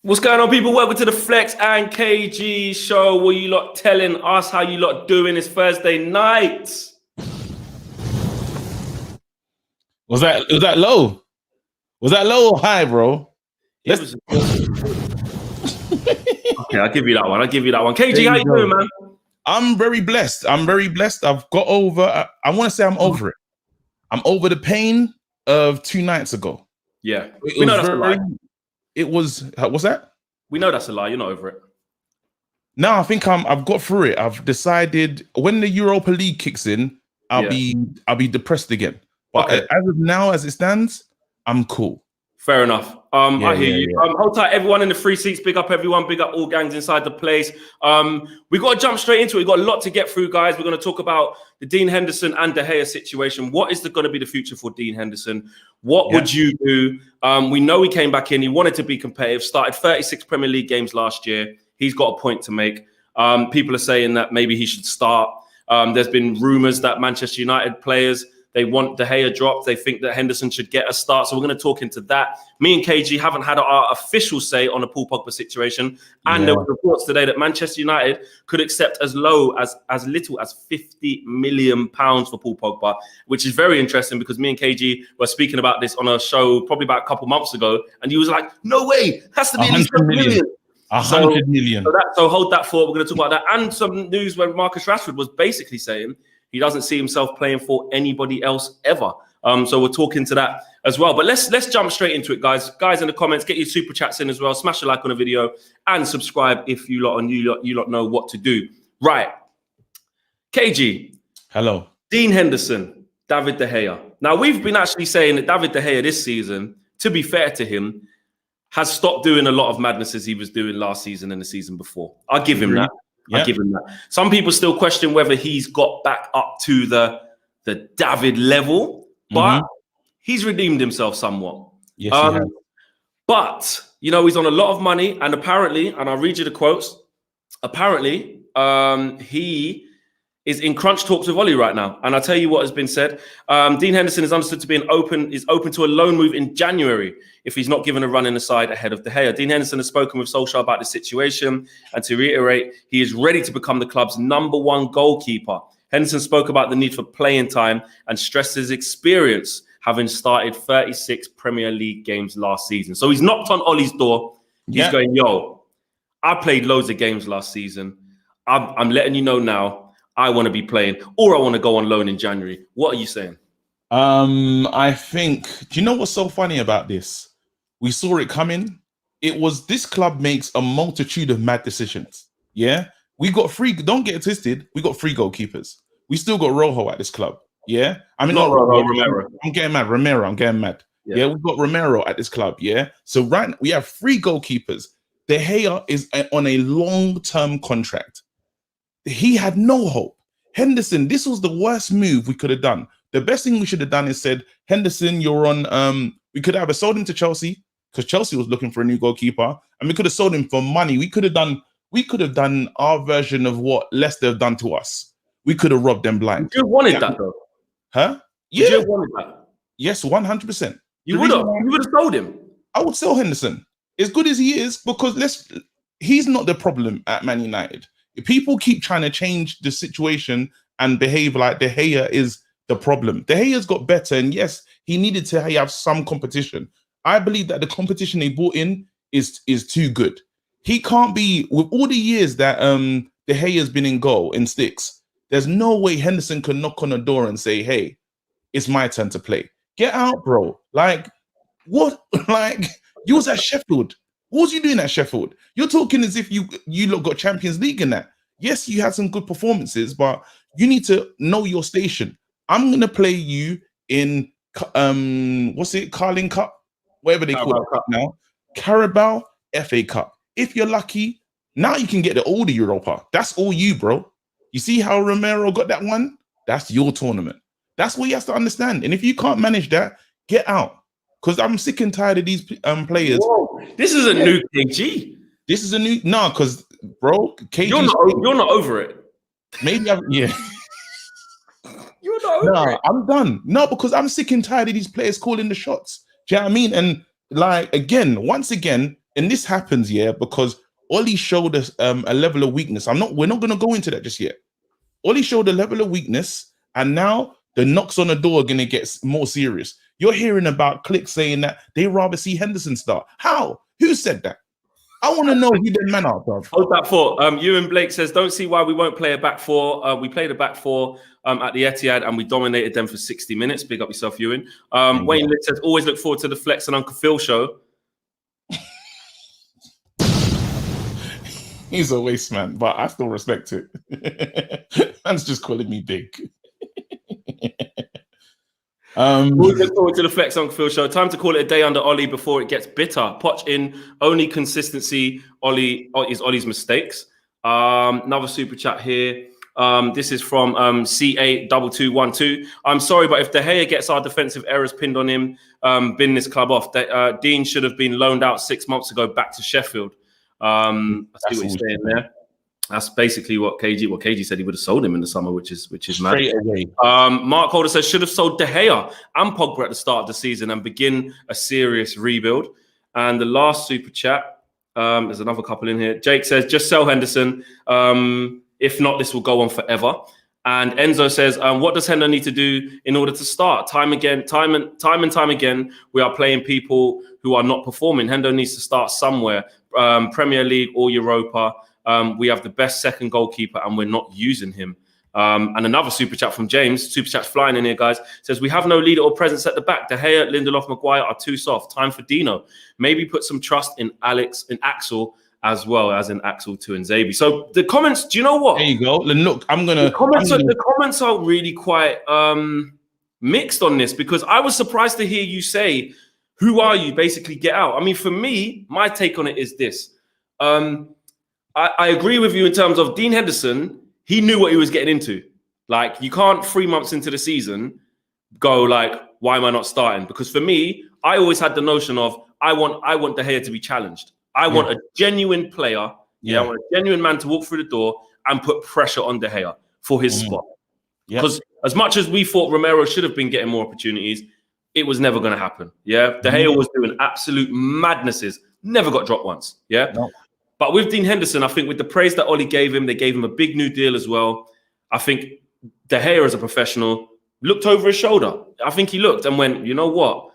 What's going on, people? Welcome to the Flex and KG show. What you lot telling us how you lot doing this Thursday night? Was that low? Was that low or high, bro? Okay, I'll give you that one. KG, how you doing, man? I'm very blessed. I've got over, I want to say I'm over it. I'm over the pain of 2 nights ago. Yeah. We know that's a lie. It was, what's that? We know that's a lie. You're not over it. No, I think I've got through it. I've decided when the Europa League kicks in, I'll be depressed again. But as of now, as it stands, I'm cool. Fair enough. I hear you. Hold tight, everyone in the free seats. Big up everyone. Big up all gangs inside the place. We got to jump straight into it. We've got a lot to get through, guys. We're going to talk about the Dean Henderson and De Gea situation. What is going to be the future for Dean Henderson? What would you do? We know he came back in. He wanted to be competitive. Started 36 Premier League games last year. He's got a point to make. People are saying that maybe he should start. There's been rumours that Manchester United players, they want De Gea dropped. They think that Henderson should get a start. So we're going to talk into that. Me and KG haven't had our official say on the Paul Pogba situation. And there were reports today that Manchester United could accept as little as £50 million for Paul Pogba, which is very interesting because me and KG were speaking about this on a show probably about a couple months ago. And he was like, no way, has to be at least 100 million. 100 million. So hold that thought. We're going to talk about that. And some news where Marcus Rashford was basically saying he doesn't see himself playing for anybody else ever. So we're talking to that as well. But let's jump straight into it, guys. Guys in the comments, get your super chats in as well. Smash a like on the video and subscribe if you lot know what to do. Right. KG. Hello. Dean Henderson, David De Gea. Now, we've been actually saying that David De Gea this season, to be fair to him, has stopped doing a lot of madnesses he was doing last season and the season before. I'll give him that. I'll give him that. Some people still question whether he's got back up to the David level, but he's redeemed himself somewhat. Yes, he has. But, you know, he's on a lot of money, and apparently, and I'll read you the quotes, apparently he is in crunch talks with Ole right now. And I'll tell you what has been said. Dean Henderson is understood to be open to a loan move in January if he's not given a run in the side ahead of De Gea. Dean Henderson has spoken with Solskjaer about the situation. And to reiterate, he is ready to become the club's #1 goalkeeper. Henderson spoke about the need for playing time and stressed his experience, having started 36 Premier League games last season. So he's knocked on Ole's door. He's going, yo, I played loads of games last season. I'm letting you know now, I want to be playing, or I want to go on loan in January. What are you saying? I think, do you know what's so funny about this? We saw it coming. It was this club makes a multitude of mad decisions. Yeah. We got don't get it twisted. We got 3 goalkeepers. We still got Rojo at this club. Yeah. I mean, not Romero. I'm getting mad. Romero. I'm getting mad. Yeah. We've got Romero at this club. Yeah. So right now we have 3 goalkeepers. De Gea is on a long-term contract. He had no hope. Henderson, this was the worst move we could have done. The best thing we should have done is said, Henderson, you're on, we could have sold him to Chelsea because Chelsea was looking for a new goalkeeper, and we could have sold him for money. We could have done our version of what Leicester have done to us. We could have robbed them blind. You wanted that though. Huh? Yeah. You wanted that. Yes, 100%. You would have sold him. I would sell Henderson. As good as he is, because he's not the problem at Man United. If people keep trying to change the situation and behave like De Gea is the problem. De Gea's got better, and yes, he needed to have some competition. I believe that the competition they brought in is too good. He can't be, with all the years that De Gea's been in goal in sticks, there's no way Henderson can knock on a door and say, hey, it's my turn to play. Get out, bro. Like, what? Like, you was at Sheffield. What was you doing at Sheffield? You're talking as if you lot got Champions League in that. Yes, you had some good performances, but you need to know your station. I'm going to play you in, what's it, Carling Cup? Whatever they call it now. Carabao FA Cup. If you're lucky, now you can get all the Europa. That's all you, bro. You see how Romero got that one? That's your tournament. That's what you have to understand. And if you can't manage that, get out. Because I'm sick and tired of these players. Whoa, this is a new KG. This is a new because bro, KG. You're not over it. Maybe you're not over it. I'm done. No, because I'm sick and tired of these players calling the shots. Do you know what I mean? And like once again, and this happens, yeah, because Ole showed us a level of weakness. We're not going to go into that just yet. Ole showed a level of weakness, and now the knocks on the door are going to get more serious. You're hearing about cliques saying that they rather see Henderson start. How? Who said that? I want to know who the man are, bro. Hold that thought. Ewan Blake says, don't see why we won't play a back four. We played a back four at the Etihad and we dominated them for 60 minutes. Big up yourself, Ewan. Wayne Litt says, always look forward to the Flex and Uncle Phil show. He's a waste man, but I still respect it. Man's just calling me big. We'll look forward to the Flex Uncle Phil show. Time to call it a day under Ole before it gets bitter. Poch in, only consistency is Ole's mistakes. Another super chat here. This is from C82212. I'm sorry, but if De Gea gets our defensive errors pinned on him, bin this club off. Dean should have been loaned out 6 months ago back to Sheffield. I see what you're saying there. That's basically what KG said. He would have sold him in the summer, which is mad. Mark Holder says should have sold De Gea and Pogba at the start of the season and begin a serious rebuild. And the last super chat, there's another couple in here. Jake says just sell Henderson. If not, this will go on forever. And Enzo says, what does Hendo need to do in order to start? Time and time again, we are playing people who are not performing. Hendo needs to start somewhere. Premier League or Europa. We have the best second goalkeeper and we're not using him. And another super chat from James, super chat's flying in here, guys, says we have no leader or presence at the back. De Gea, Lindelof, Maguire are too soft. Time for Dino. Maybe put some trust in Axel as well as in Axel to Nzabi. So the comments, do you know what? There you go. Look, the comments are really quite mixed on this because I was surprised to hear you say, who are you? Basically get out. I mean, for me, my take on it is this. I agree with you in terms of Dean Henderson. He knew what he was getting into. Like, you can't 3 months into the season go like, why am I not starting? Because for me, I always had the notion of I want De Gea to be challenged. I want a genuine player. I want a genuine man to walk through the door and put pressure on De Gea for his spot. Because as much as we thought Romero should have been getting more opportunities, it was never going to happen. De Gea was doing absolute madnesses. Never got dropped once. No. But with Dean Henderson, I think with the praise that Ole gave him, they gave him a big new deal as well. I think De Gea, as a professional, looked over his shoulder. I think he looked and went, you know what?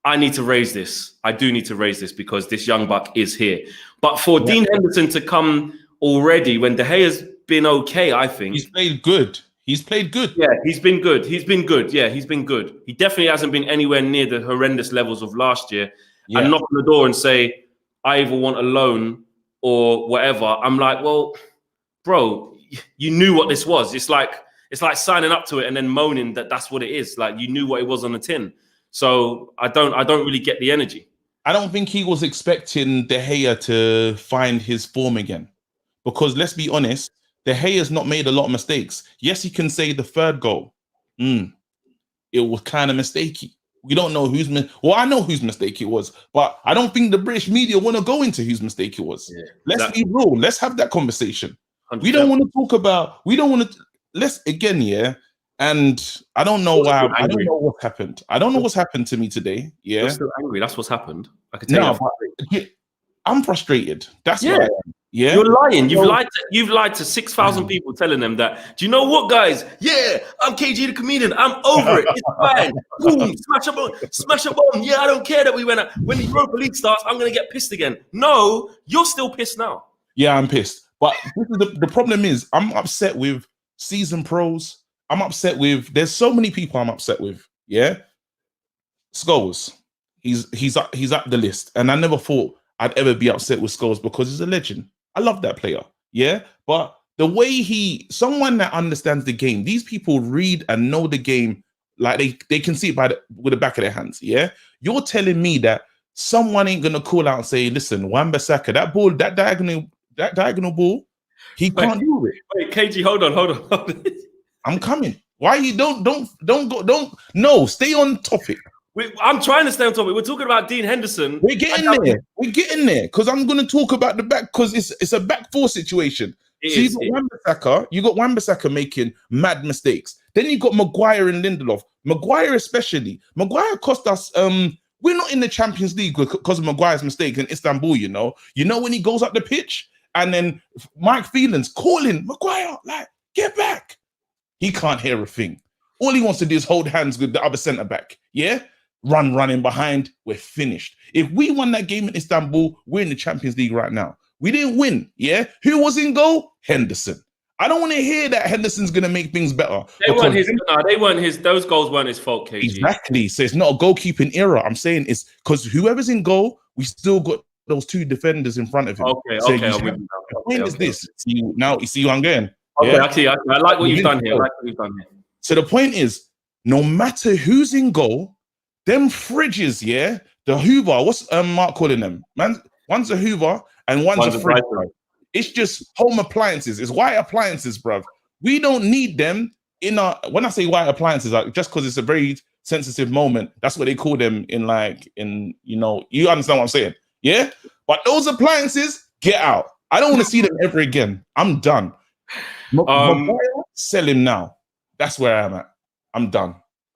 I need to raise this. I do need to raise this because this young buck is here. But for Dean Henderson to come already when De Gea's been okay, I think. He's played good. He's played good. Yeah, he's been good. He's been good. Yeah, he's been good. He definitely hasn't been anywhere near the horrendous levels of last year. And knock on the door and say, I either want a loan or whatever. I'm like, well, bro, you knew what this was. It's like signing up to it and then moaning that that's what it is. Like, you knew what it was on the tin. So I don't really get the energy. I don't think he was expecting De Gea to find his form again, because let's be honest, De Gea's not made a lot of mistakes. Yes, he can say the third goal. It was kind of mistakey. We don't know well, I know whose mistake it was, but I don't think the British media want to go into whose mistake it was. Let's be real. Let's have that conversation. 100%. We don't want to talk about. We don't want to. Let's again, And I don't know why. I don't know what happened. I don't know what's happened to me today. You're still angry. That's what's happened. I can tell you. I'm frustrated. That's why. Yeah, you're lying. You've lied to 6,000 people, telling them that. Do you know what, guys? Yeah, I'm KG the comedian. I'm over it. It's fine. Boom, smash a bomb. Yeah, I don't care that we went out. When the Europa League starts, I'm gonna get pissed again. No, you're still pissed now. Yeah, I'm pissed. But this is the problem is I'm upset with season pros. I'm upset with. There's so many people I'm upset with. Yeah, Scholes. He's up the list, and I never thought I'd ever be upset with Scholes because he's a legend. I love that player, but the way someone that understands the game, these people read and know the game, like they can see it with the back of their hands, You're telling me that someone ain't gonna call out and say, listen, Wan-Bissaka, that diagonal ball, he can't do it. Wait, KG, hold on. I'm coming. Why you don't stay on topic. I'm trying to stay on topic. We're talking about Dean Henderson. We're getting there because I'm going to talk about the back because it's a back four situation. You got Wan-Bissaka making mad mistakes. Then you got Maguire and Lindelof. Maguire especially. Maguire cost us We're not in the Champions League because of Maguire's mistake in Istanbul, you know. You know when he goes up the pitch and then Mike Phelan's calling, Maguire, like, get back. He can't hear a thing. All he wants to do is hold hands with the other centre-back, yeah? Running behind, we're finished. If we won that game in Istanbul, we're in the Champions League right now. We didn't win, yeah? Who was in goal? Henderson. I don't want to hear that Henderson's going to make things better. Those goals weren't his fault, KG. Exactly. So it's not a goalkeeping error. I'm saying it's because whoever's in goal, we still got those two defenders in front of him. Okay. The point is this. You see where I'm going? Okay, yeah? Actually, I like what you've done here. So the point is, no matter who's in goal, them fridges, yeah, the Hoover, what's Mark calling them? Man, one's a Hoover and one's a fridge. It's just home appliances. It's white appliances, bruv. We don't need them in our. When I say white appliances, like just because it's a very sensitive moment, that's what they call them in you know, you understand what I'm saying, yeah? But those appliances, get out. I don't want to see them ever again. I'm done. Maguire, sell him now. That's where I'm at. I'm done.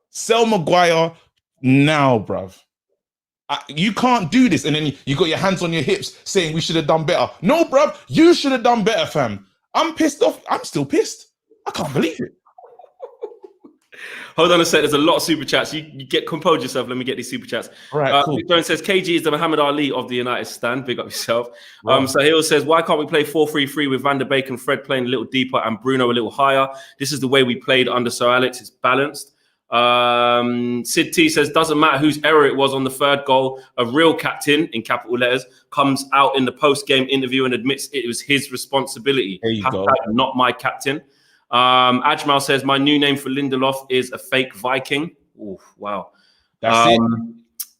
Sell Maguire now, bruv. You can't do this, and then you got your hands on your hips saying we should have done better. No, bruv, you should have done better, fam. I'm pissed off. I'm still pissed. I can't believe it. Hold on a sec. There's a lot of super chats. You compose yourself. Let me get these super chats. All right, cool. Jones says KG is the Muhammad Ali of the United stand. Big up yourself. Wow. So Hill says, why can't we play 4-3-3 with Van der Beek and Fred playing a little deeper and Bruno a little higher? This is the way we played under Sir Alex. It's balanced. Sid T says, doesn't matter whose error it was on the third goal, a real captain, in capital letters, comes out in the post-game interview and admits it was his responsibility. There you go. Not my captain. Ajmal says, my new name for Lindelof is a fake Viking. Ooh, wow. That's it.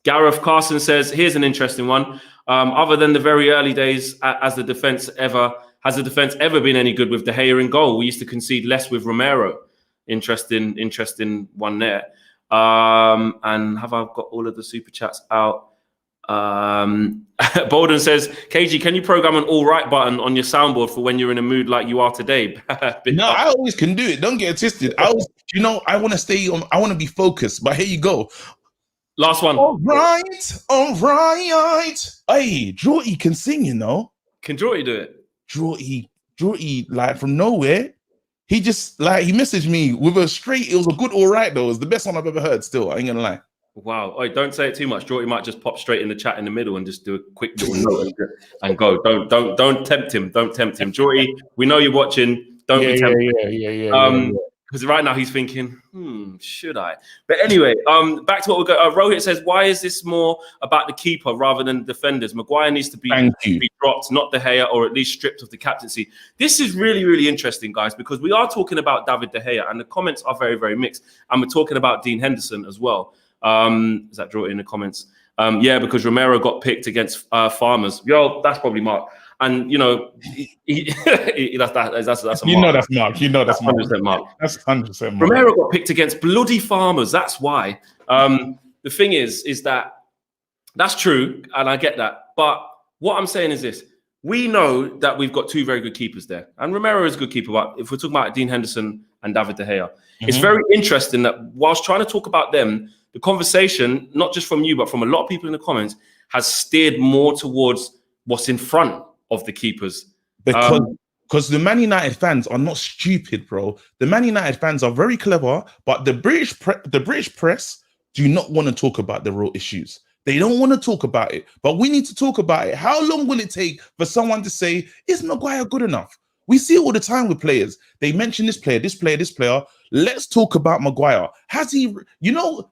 Gareth Carson says, here's an interesting one. Other than the very early days, has the defense ever been any good with De Gea in goal? We used to concede less with Romero. Interesting one there. And have I got all of the super chats out? Bolden says, KG, can you program an all right button on your soundboard for when you're in a mood like you are today? No, I always can do it. Don't get it twisted. I want to stay on. I want to be focused. But here you go. Last one. All right. Hey, Jordy can sing, you know. Can Jordy do it? Jordy, like from nowhere. He just he messaged me with a straight. It was a good all right though. It was the best one I've ever heard. Still, I ain't gonna lie. Wow. Oh, don't say it too much. Jordy might just pop straight in the chat in the middle and just do a quick little note and go. Don't tempt him. Don't tempt him. Jordy, we know you're watching. Don't be tempted. Yeah. Because right now he's thinking, should I? But anyway, back to what we got. Rohit says, why is this more about the keeper rather than the defenders? Maguire needs to be dropped, not De Gea, or at least stripped of the captaincy. This is really, really interesting, guys, because we are talking about David De Gea, and the comments are very, very mixed. And we're talking about Dean Henderson as well. Is that draw in the comments? Yeah, because Romero got picked against Farmers. Yo, that's probably Mark. And you know, that's a Mark. That's Mark. That's 100% Mark. That's 100% Mark. Romero got picked against bloody Farmers. That's why. The thing is that that's true, and I get that. But what I'm saying is this: we know that we've got two very good keepers there, and Romero is a good keeper. But if we're talking about Dean Henderson and David De Gea, it's very interesting that whilst trying to talk about them, the conversation, not just from you, but from a lot of people in the comments, has steered more towards what's in front of the keepers. Because the Man United fans are not stupid, bro. The Man United fans are very clever, but the British press do not want to talk about the real issues. They don't want to talk about it, but we need to talk about it. How long will it take for someone to say, is Maguire good enough? We see it all the time with players. They mention this player, this player. Let's talk about Maguire. Has he,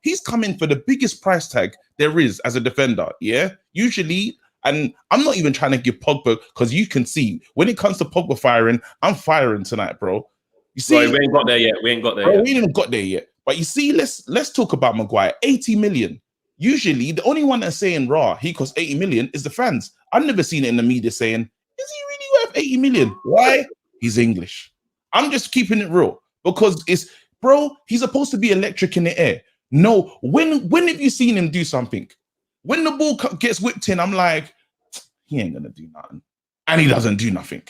he's coming for the biggest price tag there is as a defender, yeah? Usually, and I'm not even trying to give Pogba, because you can see, when it comes to Pogba firing, I'm firing tonight, bro. You see, we ain't got there yet. We ain't even got there yet. But you see, let's talk about Maguire. 80 million. Usually, the only one that's saying raw, he costs 80 million is the fans. I've never seen it in the media saying, is he really worth 80 million? Why? He's English. I'm just keeping it real, because he's supposed to be electric in the air. No, when have you seen him do something? When the ball gets whipped in, I'm like, he ain't gonna do nothing, and he doesn't do nothing.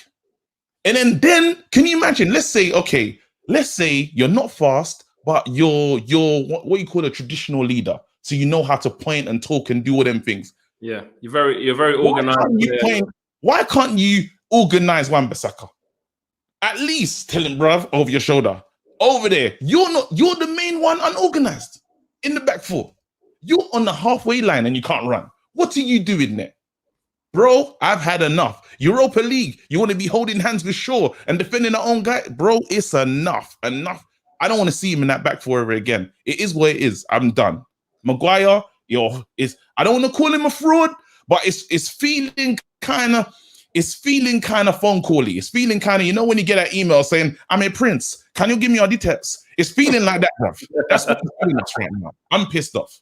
And then can you imagine? Let's say you're not fast, but you're what you call a traditional leader. so you know how to point and talk and do all them things. Yeah, you're very organized. Why can't you organize Wan-Bissaka? At least tell him, bruv, over your shoulder. Over there. You're the main one unorganized in the back four. You're on the halfway line and you can't run. What are you doing there? Bro, I've had enough. Europa League, you want to be holding hands with Shaw and defending our own guy? Bro, it's enough. Enough. I don't want to see him in that back four ever again. It is what it is. I'm done. Maguire, I don't want to call him a fraud, but it's feeling kind of phone call-y. It's feeling kind of, you know, when you get an email saying, I'm a prince, can you give me your details? It's feeling like that, bruv. That's what I'm feeling right now. I'm pissed off.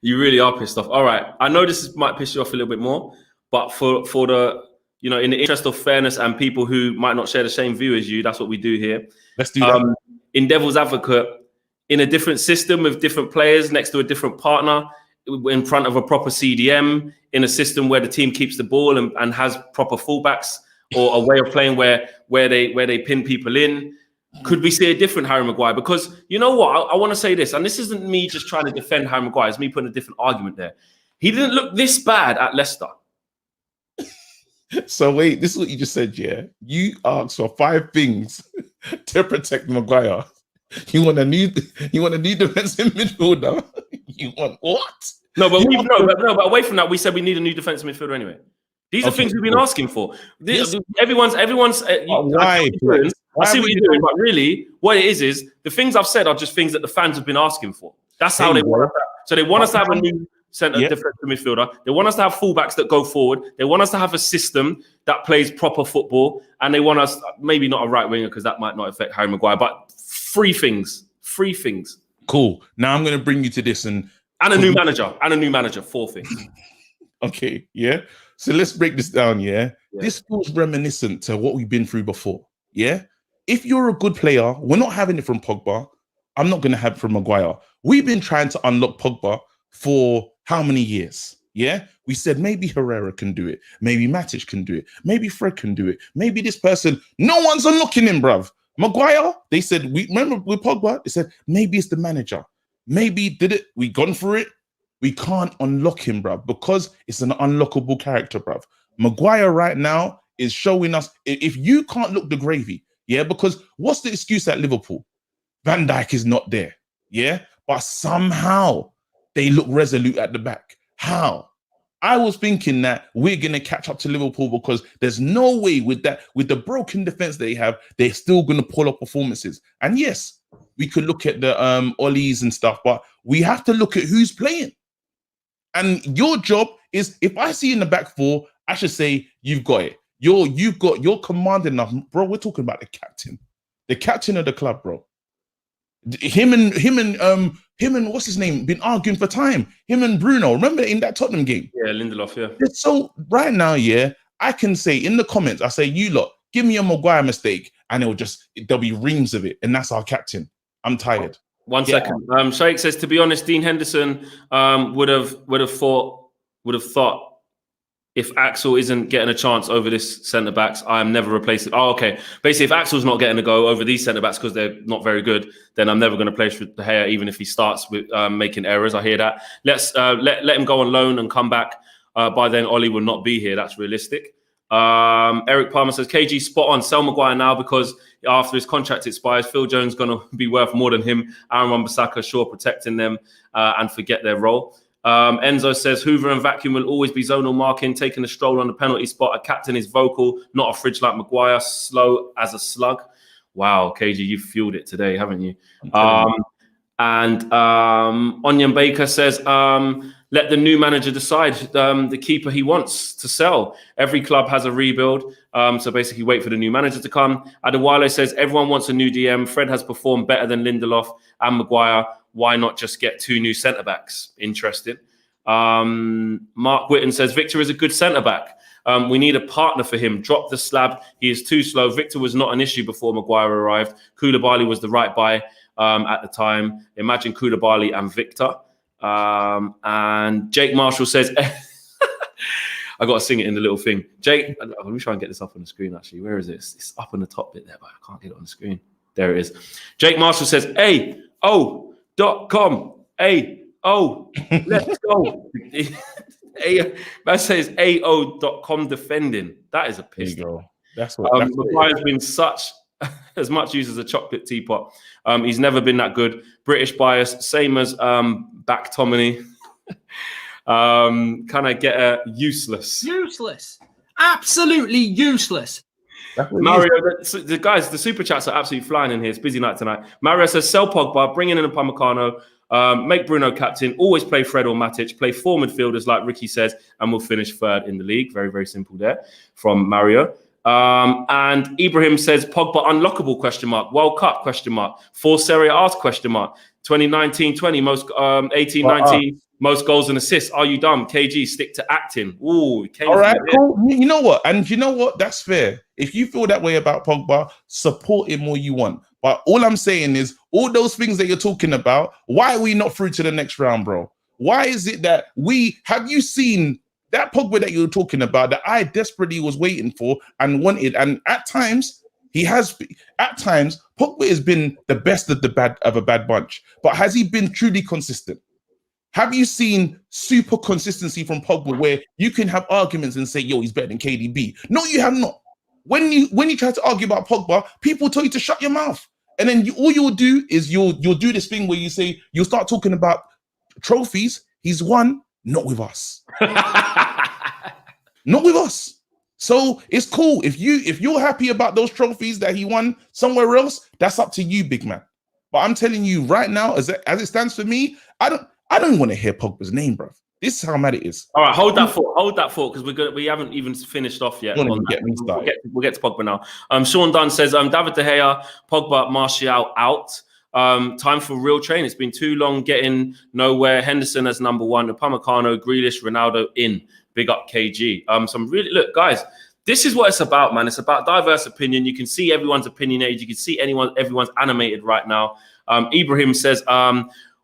You really are pissed off. All right. I know this might piss you off a little bit more, but for the, you know, in the interest of fairness and people who might not share the same view as you, that's what we do here. Let's do that. In Devil's Advocate, in a different system with different players next to a different partner, in front of a proper CDM, in a system where the team keeps the ball and has proper fullbacks, or a way of playing where they pin people in, could we see a different Harry Maguire? Because you know what, I want to say this, and this isn't me just trying to defend Harry Maguire, it's me putting a different argument there. He didn't look this bad at Leicester. So wait, this is what you just said, yeah? You asked for 5 things to protect Maguire. You want a new defensive midfielder? You want what? No, but but away from that, we said we need a new defensive midfielder anyway. These are things we've been asking for. Everyone's. Why? I see what you're doing, but really, what it is the things I've said are just things that the fans have been asking for. That's how they want us. So they want us to have a new centre defensive midfielder. They want us to have fullbacks that go forward. They want us to have a system that plays proper football, and they want us maybe not a right winger because that might not affect Harry Maguire, but 3 things. 3 things. Cool. Now I'm going to bring you to this and a new manager. 4 things. Okay. Yeah. So let's break this down. Yeah. This feels reminiscent to what we've been through before. Yeah. If you're a good player, we're not having it from Pogba. I'm not going to have it from Maguire. We've been trying to unlock Pogba for how many years? Yeah. We said maybe Herrera can do it. Maybe Matic can do it. Maybe Fred can do it. Maybe this person. No one's unlocking him, bruv. Maguire, they said, we remember with Pogba, they said, maybe it's the manager. Maybe did it. We gone for it. We can't unlock him, bruv, because it's an unlockable character, bruv. Maguire right now is showing us, if you can't look the gravy, yeah, because what's the excuse at Liverpool? Van Dijk is not there, yeah? But somehow they look resolute at the back. How? I was thinking that we're going to catch up to Liverpool because there's no way with the broken defense they have, they're still going to pull up performances. And yes, we could look at the Ollies and stuff, but we have to look at who's playing. And your job is, if I see in the back 4, I should say, you've got it. You're commanding enough. Bro, we're talking about the captain of the club, bro. Him and what's his name been arguing for time. Him and Bruno, remember in that Tottenham game? Yeah, Lindelof. Yeah. So right now, yeah, I can say in the comments, I say, you lot, give me a Maguire mistake, and there'll be reams of it, and that's our captain. I'm tired. One second. Shaikh says, to be honest, Dean Henderson would have thought if Axel isn't getting a chance over this centre backs, I am never replacing. Oh, okay. Basically, if Axel's not getting a go over these centre backs because they're not very good, then I'm never going to place with De Gea, even if he starts with making errors. I hear that. Let's let him go on loan and come back. By then, Ollie will not be here. That's realistic. Eric Palmer says, KG spot on. Sell Maguire now because after his contract expires, Phil Jones going to be worth more than him. Aaron Wan-Bissaka, sure, protecting them and forget their role. Enzo says Hoover and Vacuum will always be zonal marking, taking a stroll on the penalty spot. A captain is vocal, not a fridge like Maguire, slow as a slug. Wow, KG, you fueled it today, haven't you? And Onion Baker says, let the new manager decide the keeper he wants to sell. Every club has a rebuild. So basically wait for the new manager to come. Adewale says, everyone wants a new DM. Fred has performed better than Lindelof and Maguire. Why not just get 2 new centre-backs? Interesting. Mark Whitten says, Victor is a good centre-back. We need a partner for him. Drop the slab. He is too slow. Victor was not an issue before Maguire arrived. Koulibaly was the right buy at the time. Imagine Koulibaly and Victor. And Jake Marshall says, I got to sing it in the little thing. Jake, let me try and get this up on the screen, actually. Where is it? It's up on the top bit there, but I can't get it on the screen. There it is. Jake Marshall says, AO.com. Oh, let's go. That says AO.com defending. That is a piss. There you go. That's what Maguire's been as much use as a chocolate teapot. He's never been that good. British bias, same as back Tomini. Can I get a useless? Useless. Absolutely useless. Mario, the guys, the super chats are absolutely flying in here. It's busy night tonight. Mario says, sell Pogba, bring in Upamecano, make Bruno captain, always play Fred or Matic, play four midfielders like Ricky says, and we'll finish third in the league. Very, very simple there from Mario. And Ibrahim says, Pogba unlockable, question mark, World Cup, question mark, for Serie A, question mark, 2019-20, most 18-19, most goals and assists. Are you dumb? KG, stick to acting. Ooh, all right, cool. You know what? And you know what? That's fair. If you feel that way about Pogba, support him all you want. But all I'm saying is, all those things that you're talking about, why are we not through to the next round, bro? Why is it that have you seen that Pogba that you're talking about that I desperately was waiting for and wanted? And at times, Pogba has been the best of a bad bunch. But has he been truly consistent? Have you seen super consistency from Pogba where you can have arguments and say, yo, he's better than KDB? No, you have not. When you try to argue about Pogba, people tell you to shut your mouth. And then all you'll do is you'll do this thing where you'll start talking about trophies. He's won, not with us. Not with us. So it's cool. If you're happy about those trophies that he won somewhere else, that's up to you, big man. But I'm telling you right now, as it stands for me, I don't want to hear Pogba's name, bro. This is how mad it is. All right, hold that thought, because we haven't even finished off yet. We'll get to Pogba now. Sean Dunn says, David De Gea, Pogba, Martial out. Time for real training. It's been too long getting nowhere. Henderson as number one, Upamecano, Grealish, Ronaldo in. Big up KG. Look, guys, this is what it's about, man. It's about diverse opinion. You can see everyone's opinionated. You can see everyone's animated right now. Ibrahim says,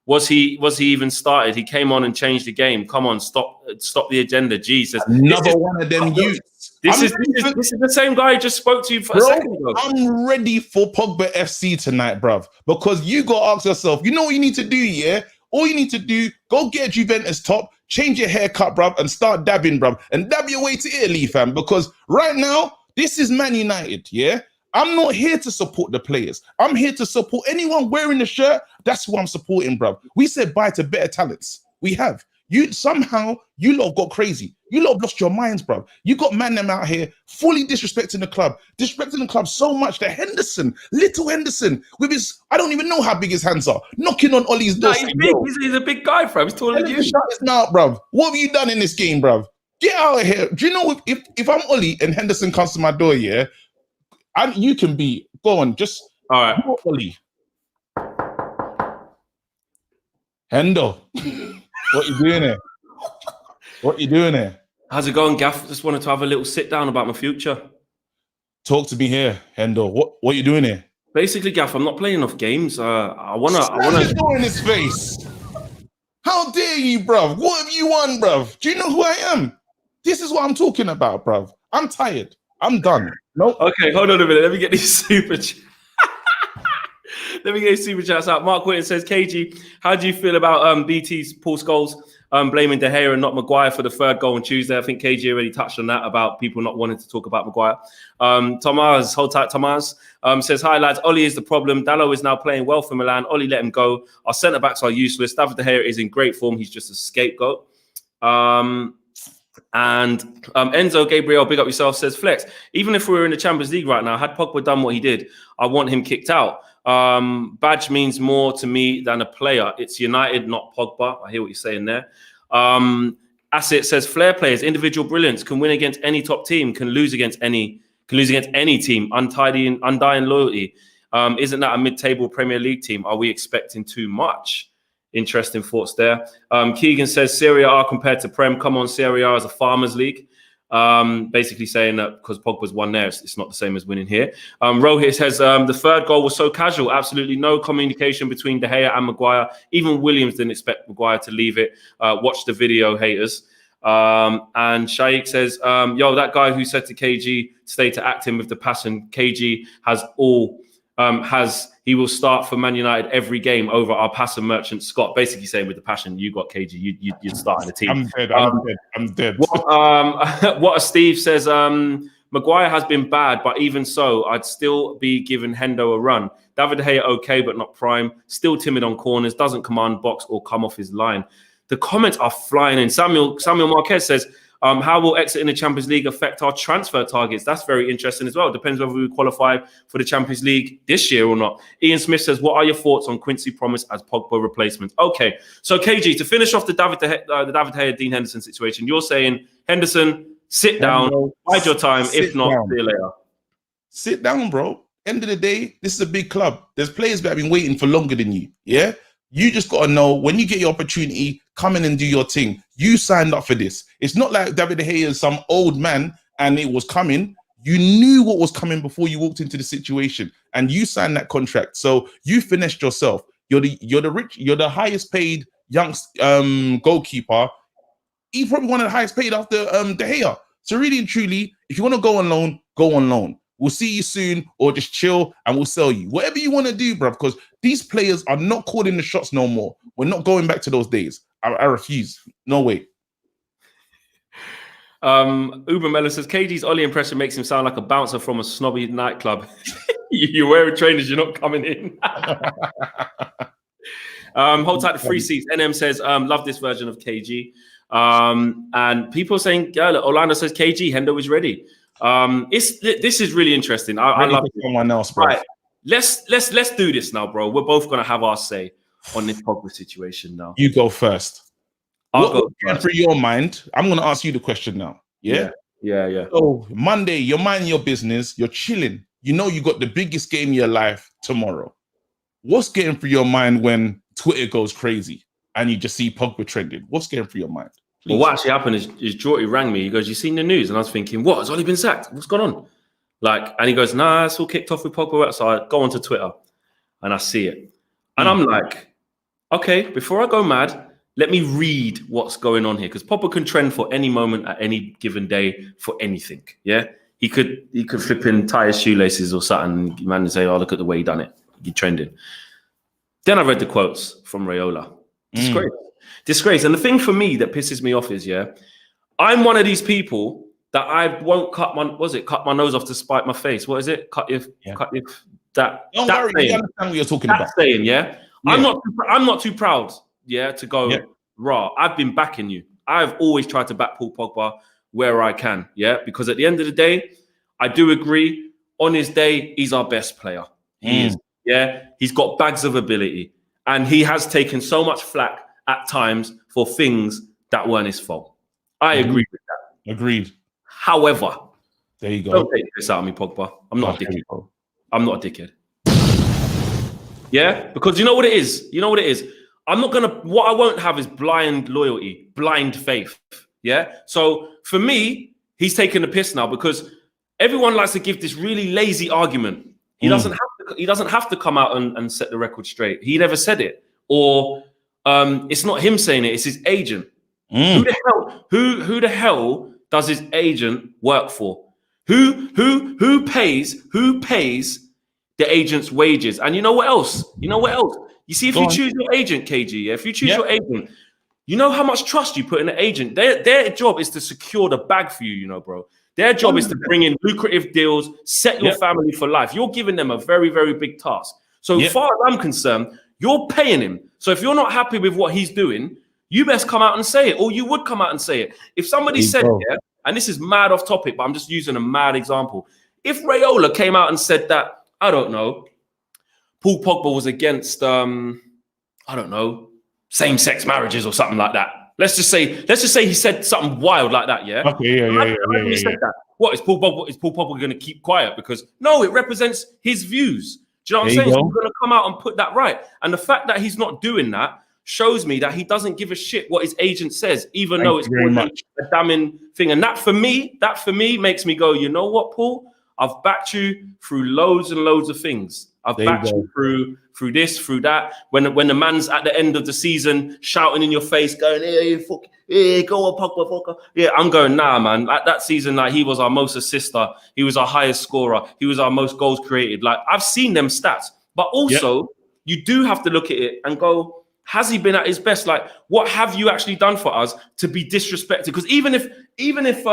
Was he even started? He came on and changed the game. Come on, stop the agenda. Jesus. Another one of them youths. This is the same guy I just spoke to you for a second ago. I'm ready for Pogba FC tonight, bruv. Because you got to ask yourself, you know what you need to do, yeah? All you need to do, go get a Juventus top, change your haircut, bruv, and start dabbing, bruv. And dab your way to Italy, fam. Because right now, this is Man United, yeah? I'm not here to support the players. I'm here to support anyone wearing the shirt. That's who I'm supporting, bruv. We said bye to better talents. We have. You lot have got crazy. You lot have lost your minds, bruv. You got man them out here fully disrespecting the club so much that little Henderson, with his, I don't even know how big his hands are, knocking on Ollie's door. He's big. He's a big guy, bruv. He's taller than you. Shut his mouth, bruv. What have you done in this game, bruv? Get out of here. Do you know if I'm Ollie and Henderson comes to my door, yeah? And you can be, go on, just all right. Ollie. Hendo, what you doing here? What you doing here? How's it going, Gaff? Just wanted to have a little sit down about my future. Talk to me here, Hendo. What you doing here? Basically, Gaff, I'm not playing enough games. I wanna in his face. How dare you, bruv? What have you won, bruv? Do you know who I am? This is what I'm talking about, bruv. I'm tired. I'm done. Nope. Okay, hold on a minute. Let me get these super chats. Let me get these super chats out. Mark Whitten says, KG, how do you feel about BT's Paul Scholes blaming De Gea and not Maguire for the third goal on Tuesday? I think KG already touched on that about people not wanting to talk about Maguire. Tomas, hold tight, Tomas, says, hi, lads. Ollie is the problem. Dallo is now playing well for Milan. Ollie let him go. Our centre-backs are useless. David De Gea is in great form. He's just a scapegoat. And Enzo Gabriel, big up yourself, says, Flex, even if we were in the Champions League right now, had Pogba done what he did, I want him kicked out. Badge means more to me than a player. It's United, not Pogba. I hear what you're saying there. Asset says, flair players, individual brilliance, can win against any top team, can lose against any team, undying loyalty. Isn't that a mid-table Premier League team? Are we expecting too much? Interesting thoughts there. Keegan says Serie A compared to Prem. Come on, Serie A is a farmers league. Basically saying that because Pogba's won there, it's not the same as winning here. Rohit says the third goal was so casual. Absolutely no communication between De Gea and Maguire. Even Williams didn't expect Maguire to leave it. Watch the video, haters. And Shaikh says, yo, that guy who said to KG, stay to acting with the passion. KG has all he will start for Man United every game over our passer merchant Scott. Basically saying with the passion you got, KG, you'd start in the team. I'm dead. What Steve says, Maguire has been bad, but even so, I'd still be giving Hendo a run. David De Gea okay, but not prime. Still timid on corners, doesn't command box or come off his line. The comments are flying in. Samuel Marquez says, how will exit in the Champions League affect our transfer targets? That's very interesting as well. Depends whether we qualify for the Champions League this year or not. Ian Smith says, what are your thoughts on Quincy Promes as Pogba replacement? Okay, so KG, to finish off the David De Gea, Dean Henderson situation, you're saying, Henderson, sit down, bide your time. If not, see you later. Sit down, bro. End of the day, this is a big club. There's players that have been waiting for longer than you. Yeah? You just got to know when you get your opportunity, come in and do your thing. You signed up for this. It's not like David De Gea is some old man and it was coming. You knew what was coming before you walked into the situation and you signed that contract. So you finished yourself. You're the highest paid young goalkeeper. He's probably one of the highest paid after De Gea. So really and truly, if you want to go on loan, go on loan. We'll see you soon, or just chill and we'll sell you. Whatever you want to do, bro, because these players are not calling the shots no more. We're not going back to those days. I refuse. No way. Uber Mello says, KG's Ollie impression makes him sound like a bouncer from a snobby nightclub. You're wearing trainers, you're not coming in. Hold tight to free seats. NM says, love this version of KG. And people are saying, Orlando says, KG, Hendo is ready. This is really interesting. I love someone else, bro. Right. Let's do this now, bro. We're both gonna have our say on this Pogba situation now. You go first. I'll go first. For your mind, I'm gonna ask you the question now. Yeah. So Monday, you're minding your business, you're chilling. You know you got the biggest game of your life tomorrow. What's getting through your mind when Twitter goes crazy and you just see Pogba trending? What's getting through your mind? Please. Well, what actually happened is Jorty rang me. He goes, "You seen the news?" And I was thinking, "What? Has Ollie been sacked? What's going on?" And he goes, "Nah, it's all kicked off with Pogba." So I go onto Twitter and I see it, and I'm like, "Okay, before I go mad, let me read what's going on here because Pogba can trend for any moment at any given day for anything. Yeah, he could flip in tie his shoelaces or something, and man, say, "Oh, look at the way he done it. He trending." Then I read the quotes from Raiola. Disgrace. And the thing for me that pisses me off is, I'm one of these people that I won't cut my nose off to spite my face. What is it? Cut if that. Don't that worry, saying, you understand what you're talking about. Saying, I'm not too proud, to go raw. I've been backing you. I've always tried to back Paul Pogba where I can, because at the end of the day, I do agree. On his day, he's our best player. He is, He's got bags of ability, and he has taken so much flack at times for things that weren't his fault. I agree with that. Agreed. However, there you go. Don't take this out of me, Pogba. I'm not a dickhead. I'm not a dickhead. Because you know what it is? What I won't have is blind loyalty, blind faith. So for me, he's taking the piss now because everyone likes to give this really lazy argument. He doesn't have to come out and set the record straight. He never said it. Or it's not him saying it, it's his agent. Who the hell does his agent work for? Who pays the agent's wages? And you know what else? You see, if you choose your agent, KG, if you choose your agent, you know how much trust you put in the agent. Their job is to secure the bag for you, bro. Their job is to bring in lucrative deals, set your family for life. You're giving them a very, very big task. So as far as I'm concerned, you're paying him. So if you're not happy with what he's doing, you best come out and say it, or you would come out and say it. If somebody said, and this is mad off topic, but I'm just using a mad example. If Raiola came out and said that, I don't know, Paul Pogba was against, same-sex marriages or something like that. Let's just say he said something wild like that, Okay, He said that. What is Paul Pogba going to keep quiet? Because no, it represents his views. Do you know what I'm saying? So we're going to come out and put that right. And the fact that he's not doing that shows me that he doesn't give a shit what his agent says, even though it's a damning thing. And that for me makes me go, you know what, Paul? I've backed you through loads and loads of things. I've backed you through this, through that. When the man's at the end of the season shouting in your face, going, "Hey, fuck, hey, go on, Pogba, fucker." Yeah, I'm going, nah, man. Like that season, like he was our most assister, he was our highest scorer, he was our most goals created. Like I've seen them stats, but also you do have to look at it and go, has he been at his best? Like, what have you actually done for us to be disrespected? Because even if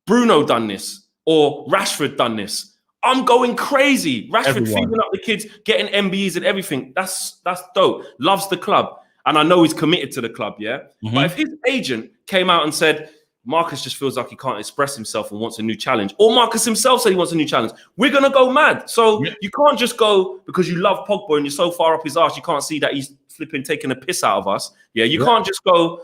Bruno done this or Rashford done this, I'm going crazy. Rashford feeding up the kids, getting MBEs and everything. That's dope. Loves the club. And I know he's committed to the club, yeah? But if his agent came out and said, Marcus just feels like he can't express himself and wants a new challenge, or Marcus himself said he wants a new challenge, we're going to go mad. So you can't just go because you love Pogba and you're so far up his arse, you can't see that he's flipping taking a piss out of us. Yeah, you can't just go,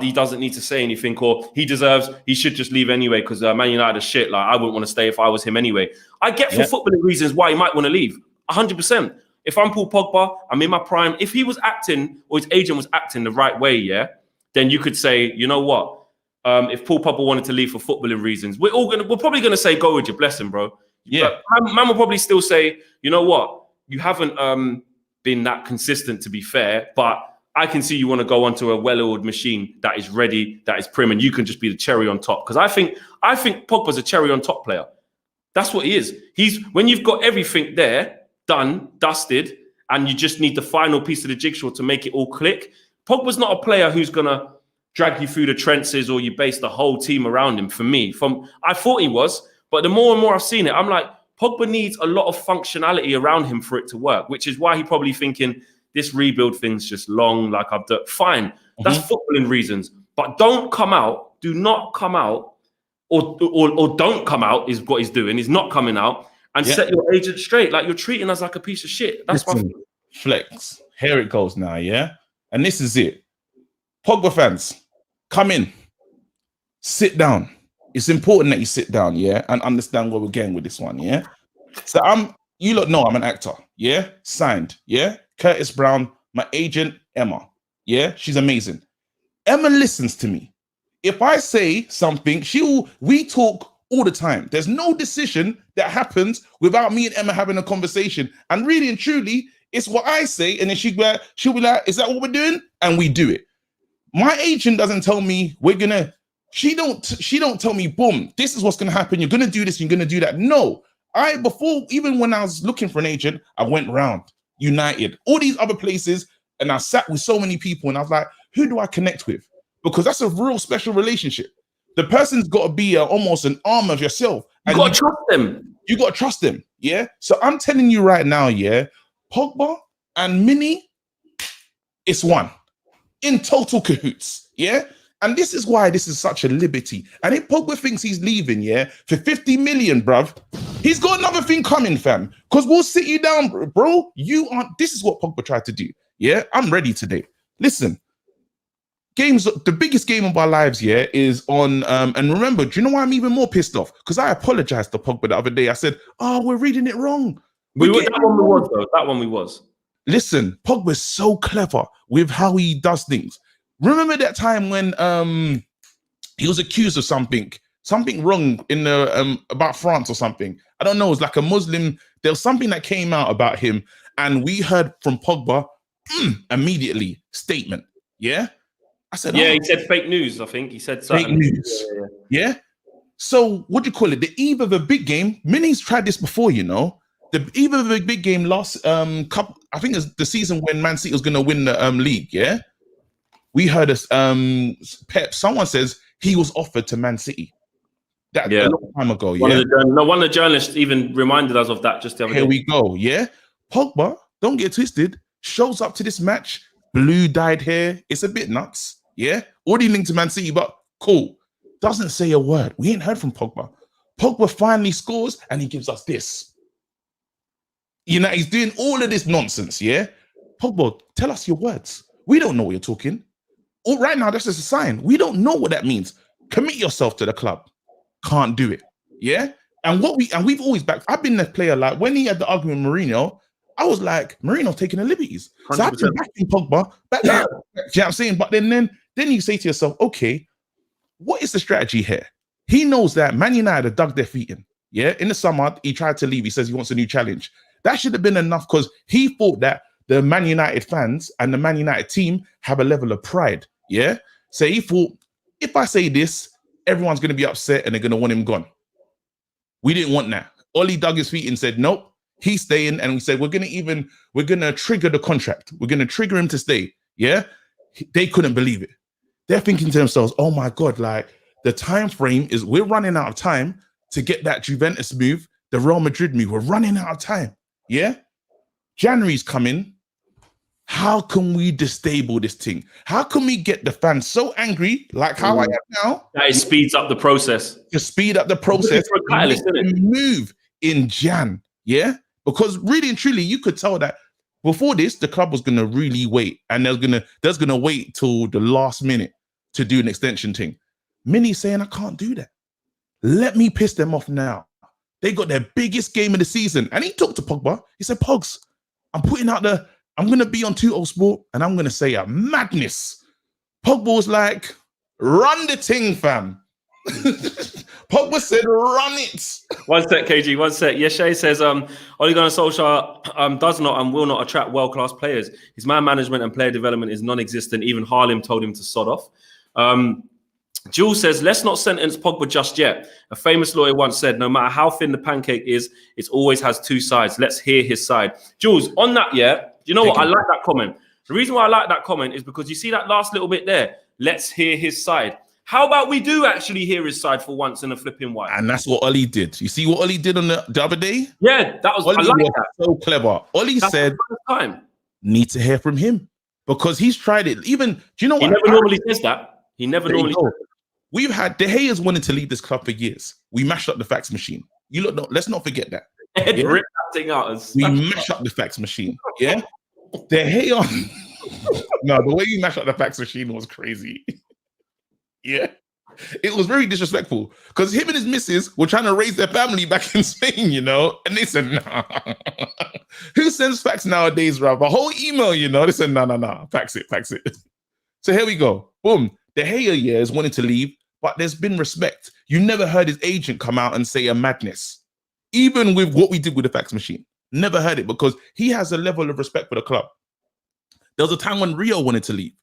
he doesn't need to say anything, or he should just leave anyway because Man United is shit. Like, I wouldn't want to stay if I was him anyway. I get for footballing reasons why he might want to leave. 100%. If I'm Paul Pogba, I'm in my prime. If he was acting or his agent was acting the right way, then you could say, you know what? If Paul Pogba wanted to leave for footballing reasons, we're probably gonna say, go with your blessing, bro. Yeah. But man will probably still say, you know what? You haven't been that consistent, to be fair, but I can see you want to go onto a well-oiled machine that is ready, that is prim, and you can just be the cherry on top. Because I think Pogba's a cherry on top player. That's what he is. He's when you've got everything there, done, dusted, and you just need the final piece of the jigsaw to make it all click. Pogba's not a player who's gonna drag you through the trenches or you base the whole team around him. For me, I thought he was, but the more and more I've seen it, I'm like, Pogba needs a lot of functionality around him for it to work, which is why he probably thinking, this rebuild thing's just long, like I've done. Fine, that's footballing reasons. But don't come out, do not come out, or don't come out is what he's doing. He's not coming out and set your agent straight. Like, you're treating us like a piece of shit. That's Flex. Here it goes now, yeah? And this is it. Pogba fans, come in. Sit down. It's important that you sit down, yeah? And understand where we're going with this one, yeah? So you lot know I'm an actor, yeah? Signed, yeah? Curtis Brown, my agent, Emma. Yeah, she's amazing. Emma listens to me. If I say something, we talk all the time. There's no decision that happens without me and Emma having a conversation. And really and truly, it's what I say, and then she'll be like, is that what we're doing? And we do it. My agent doesn't tell me she don't tell me, boom, this is what's gonna happen. You're gonna do this, you're gonna do that. No, even when I was looking for an agent, I went round United, all these other places, and I sat with so many people, and I was like, who do I connect with? Because that's a real special relationship. The person's got to be almost an arm of yourself. You got to trust them. You got to trust them, yeah? So I'm telling you right now, yeah, Pogba and Mini, it's one. In total cahoots, yeah? And this is why this is such a liberty. And if Pogba thinks he's leaving, yeah, for 50 million, bruv, he's got another thing coming, fam. Because we'll sit you down, bro. This is what Pogba tried to do. Yeah, I'm ready today. Listen, the biggest game of our lives, yeah, is on, and remember, do you know why I'm even more pissed off? Because I apologized to Pogba the other day. I said, we're reading it wrong. That one we was. Listen, Pogba's so clever with how he does things. Remember that time when he was accused of something wrong in the about France or something? I don't know. It was like a Muslim. There was something that came out about him, and we heard from Pogba immediately statement. Yeah, I said, he said fake news. I think he said something. Fake news. Yeah. So what do you call it? The eve of a big game. Mini's tried this before, you know. The eve of a big game last cup. I think it's the season when Man City was going to win the league. Yeah. We heard us, Pep, someone says he was offered to Man City. A long time ago, one of the journalists even reminded us of that just the other day. Here we go, yeah? Pogba, don't get twisted, shows up to this match, blue dyed hair, it's a bit nuts, yeah? Already linked to Man City, but cool. Doesn't say a word. We ain't heard from Pogba. Pogba finally scores, and he gives us this. You know, he's doing all of this nonsense, yeah? Pogba, tell us your words. We don't know what you're talking. Right now, that's just a sign. We don't know what that means. Commit yourself to the club. Can't do it. Yeah? And we've always backed. I've been a player, like when he had the argument with Mourinho, I was like, Mourinho's taking the liberties. 100%. So I've been backing Pogba. You know what I'm saying? But then you say to yourself, okay, what is the strategy here? He knows that Man United have dug their feet in. Yeah? In the summer, he tried to leave. He says he wants a new challenge. That should have been enough because he thought that the Man United fans and the Man United team have a level of pride. Yeah. So he thought, if I say this, everyone's going to be upset and they're going to want him gone. We didn't want that. Ole dug his feet and said, nope, he's staying. And we said, we're going to trigger the contract. We're going to trigger him to stay. Yeah. They couldn't believe it. They're thinking to themselves, oh my God, like the time frame is we're running out of time to get that Juventus move, the Real Madrid move. We're running out of time. Yeah. January's coming. How can we destabilize this thing? How can we get the fans so angry, like how I am now? That it speeds up the process. To speed up the process. Move in Jan. Yeah. Because really and truly, you could tell that before this, the club was going to really wait. And there's going to wait till the last minute to do an extension thing. Mini's saying, I can't do that. Let me piss them off now. They got their biggest game of the season. And he talked to Pogba. He said, Pogs, I'm going to be on 2-0 Sport and I'm going to say a madness. Pogba was like, run the thing, fam. Pogba said, run it. One sec, KG, one sec. Yeshay says, Ole Gunnar Solskjaer does not and will not attract world-class players. His man management and player development is non-existent. Even Harlem told him to sod off. Jules says, let's not sentence Pogba just yet. A famous lawyer once said, no matter how thin the pancake is, it always has two sides. Let's hear his side. Jules, on that, yeah, you know what? I like that comment. The reason why I like that comment is because you see that last little bit there? Let's hear his side. How about we do actually hear his side for once in a flipping while? And that's what Ole did. You see what Ole did on the other day? Yeah, that was, Ole I like was that. So clever. Ole said, need to hear from him because he's tried it. Even, do you know what? He never normally says that. He never normally says that. We've had De Gea's wanted to leave this club for years. We mashed up the fax machine. You look, let's not forget that. Rip that thing out. We mashed up the fax machine. Yeah. De Gea. No, the way you mashed up the fax machine was crazy. Yeah. It was very disrespectful because him and his missus were trying to raise their family back in Spain, you know, and they said, nah. Who sends fax nowadays, Rob? A whole email, you know. They said, no, fax it. So here we go. Boom. De Gea years wanted to leave, but there's been respect. You never heard his agent come out and say a madness, even with what we did with the fax machine. Never heard it because he has a level of respect for the club. There was a time when Rio wanted to leave.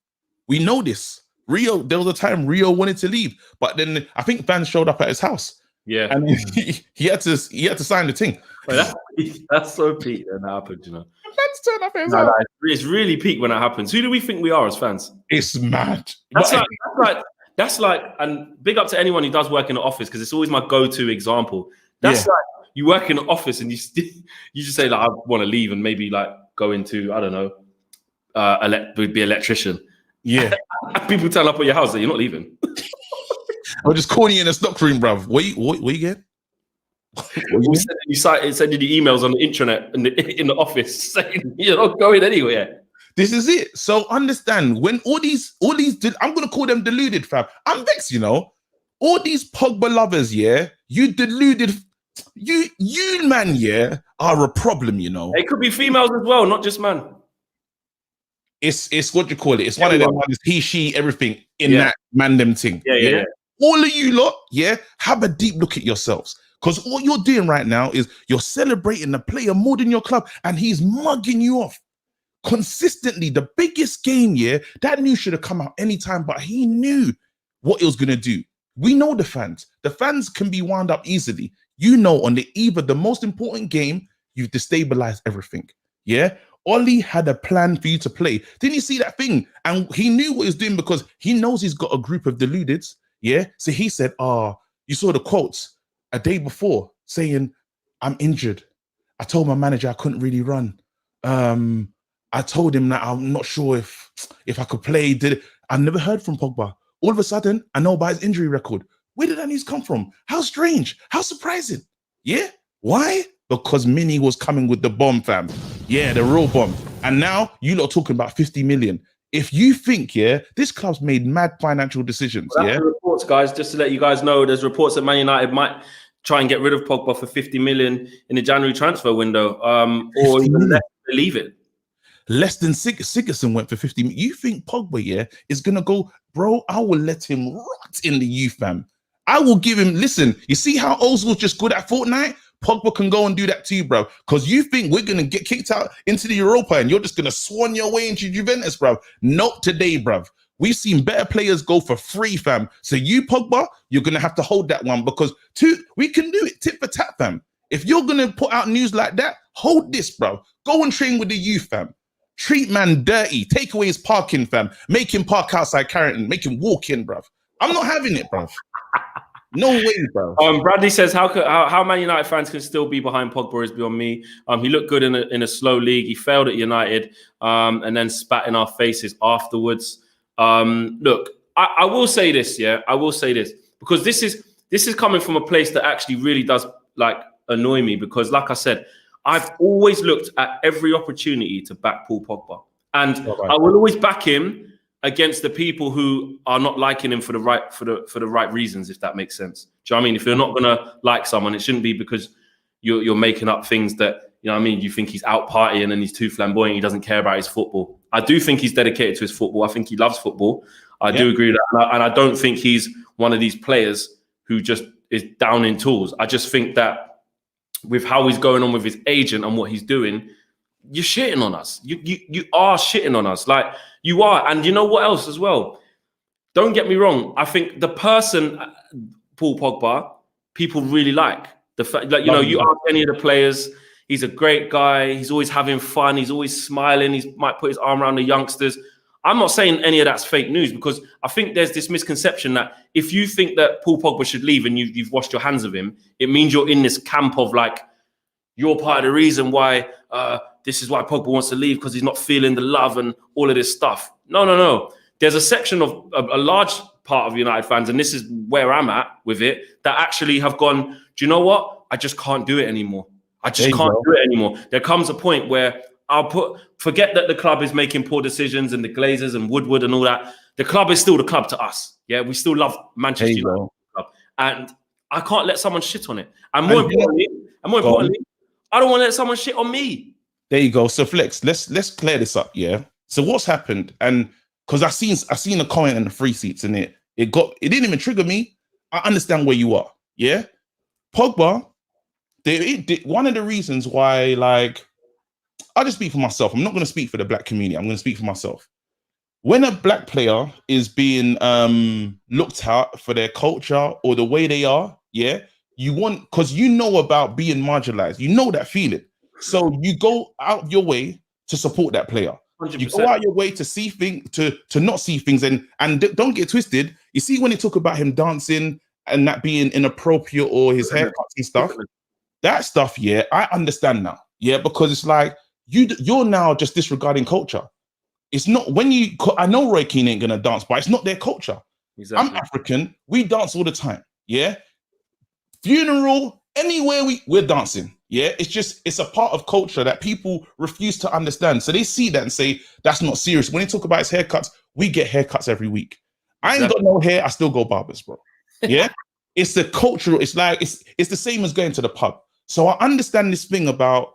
We know this. There was a time Rio wanted to leave, but then I think fans showed up at his house. Yeah, and he had to sign the thing. That's so peak when that happened, you know. Fans turn up at his house. It's really peak when that happens. Who do we think we are as fans? It's mad. That's like, and big up to anyone who does work in the office because it's always my go-to example. That's like you work in the office and you just say like I want to leave and maybe like go into I don't know, be electrician. Yeah. People turn up at your house that you're not leaving. I'll just call you in a stock room, bruv. What you get? Sending you emails on the intranet in the office saying you're not going anywhere. This is it. So understand when all these I'm gonna call them deluded, fam. I'm vexed, you know. All these Pogba lovers, yeah, you deluded, you man, yeah, are a problem, you know. It could be females as well, not just man. It's what you call it. It's one of them ones, he, she, everything in that mandem thing. Yeah. All of you lot, yeah, have a deep look at yourselves. Because what you're doing right now is you're celebrating the player more than your club, and he's mugging you off consistently. The biggest game, yeah, that news should have come out anytime, but he knew what it was going to do. We know the fans. The fans can be wound up easily. You know, on the eve of the most important game, you've destabilized everything. Yeah. Ole had a plan for you to play. Didn't you see that thing? And he knew what he was doing because he knows he's got a group of deludeds. Yeah. So he said, you saw the quotes a day before saying, I'm injured. I told my manager I couldn't really run. I told him that I'm not sure if I could play. I never heard from Pogba. All of a sudden, I know about his injury record. Where did that news come from? How strange. How surprising. Yeah. Why? Because Mini was coming with the bomb, fam. Yeah, the real bomb. And now you lot are talking about 50 million. If you think, yeah, this club's made mad financial decisions. Well, yeah. Reports, guys, just to let you guys know, there's reports that Man United might try and get rid of Pogba for 50 million in the January transfer window, or even leave it. Less than Sigurdsson went for 50 million. You think Pogba, yeah, is gonna go, bro? I will let him rot in the youth, fam. I will give him. Listen, you see how Ozil's just good at Fortnite? Pogba can go and do that too, bro. Because you think we're gonna get kicked out into the Europa and you're just gonna swan your way into Juventus, bro. Not today, bro. We've seen better players go for free, fam. So you, Pogba, you're gonna have to hold that one because we can do it tit for tat, fam. If you're gonna put out news like that, hold this, bro. Go and train with the youth, fam. Treat man dirty. Take away his parking, fam. Make him park outside Carrington. Make him walk in, bruv. I'm not having it, bruv. No way, bro. Bradley says, how Man United fans can still be behind Pogba is beyond me. He looked good in a slow league. He failed at United and then spat in our faces afterwards. Look, I will say this, yeah. I will say this because this is coming from a place that actually really does like annoy me because, like I said, I've always looked at every opportunity to back Paul Pogba, and I will always back him against the people who are not liking him for the right reasons, if that makes sense. Do you know what I mean? If you're not gonna like someone, it shouldn't be because you're making up things that, you know what I mean, you think he's out partying and he's too flamboyant, he doesn't care about his football. I do think he's dedicated to his football. I think he loves football. I do agree with that. And I don't think he's one of these players who just is down in tools. I just think that with how he's going on with his agent and what he's doing, you're shitting on us. You are shitting on us. Like, you are. And you know what else as well? Don't get me wrong. I think the person, Paul Pogba, people really like. The fact, like, you know, you ask any of the players, he's a great guy. He's always having fun. He's always smiling. He might put his arm around the youngsters. I'm not saying any of that's fake news because I think there's this misconception that if you think that Paul Pogba should leave and you've washed your hands of him, it means you're in this camp of like, you're part of the reason why this is why Pogba wants to leave because he's not feeling the love and all of this stuff. No. There's a section of a large part of United fans, and this is where I'm at with it, that actually have gone, do you know what? I just can't do it anymore. I just can't do it anymore. There comes a point where forget that the club is making poor decisions and the Glazers and Woodward and all that. The club is still the club to us. Yeah, we still love Manchester United club. And I can't let someone shit on it. And more importantly, I don't want to let someone shit on me. There you go. So Flex, let's clear this up, yeah. So what's happened? And because I seen a comment in the free seats and it didn't even trigger me. I understand where you are, yeah. Pogba, one of the reasons why, like, I'll just speak for myself. I'm not going to speak for the black community. I'm going to speak for myself. When a black player is being looked at for their culture or the way they are, yeah, you want, because you know about being marginalized. You know that feeling. So you go out of your way to support that player. 100%. You go out your way to see things, to not see things. And don't get twisted. You see when he talk about him dancing and that being inappropriate or his haircuts and stuff, that stuff, yeah, I understand now. Yeah, because it's like, you're now just disregarding culture. It's not I know Roy Keane ain't gonna dance, but it's not their culture. Exactly. I'm African. We dance all the time. Yeah. Funeral, anywhere we're dancing. Yeah. It's a part of culture that people refuse to understand. So they see that and say, that's not serious. When they talk about his haircuts, we get haircuts every week. Exactly. I ain't got no hair. I still go barbers, bro. Yeah. It's the cultural. It's like, it's the same as going to the pub. So I understand this thing about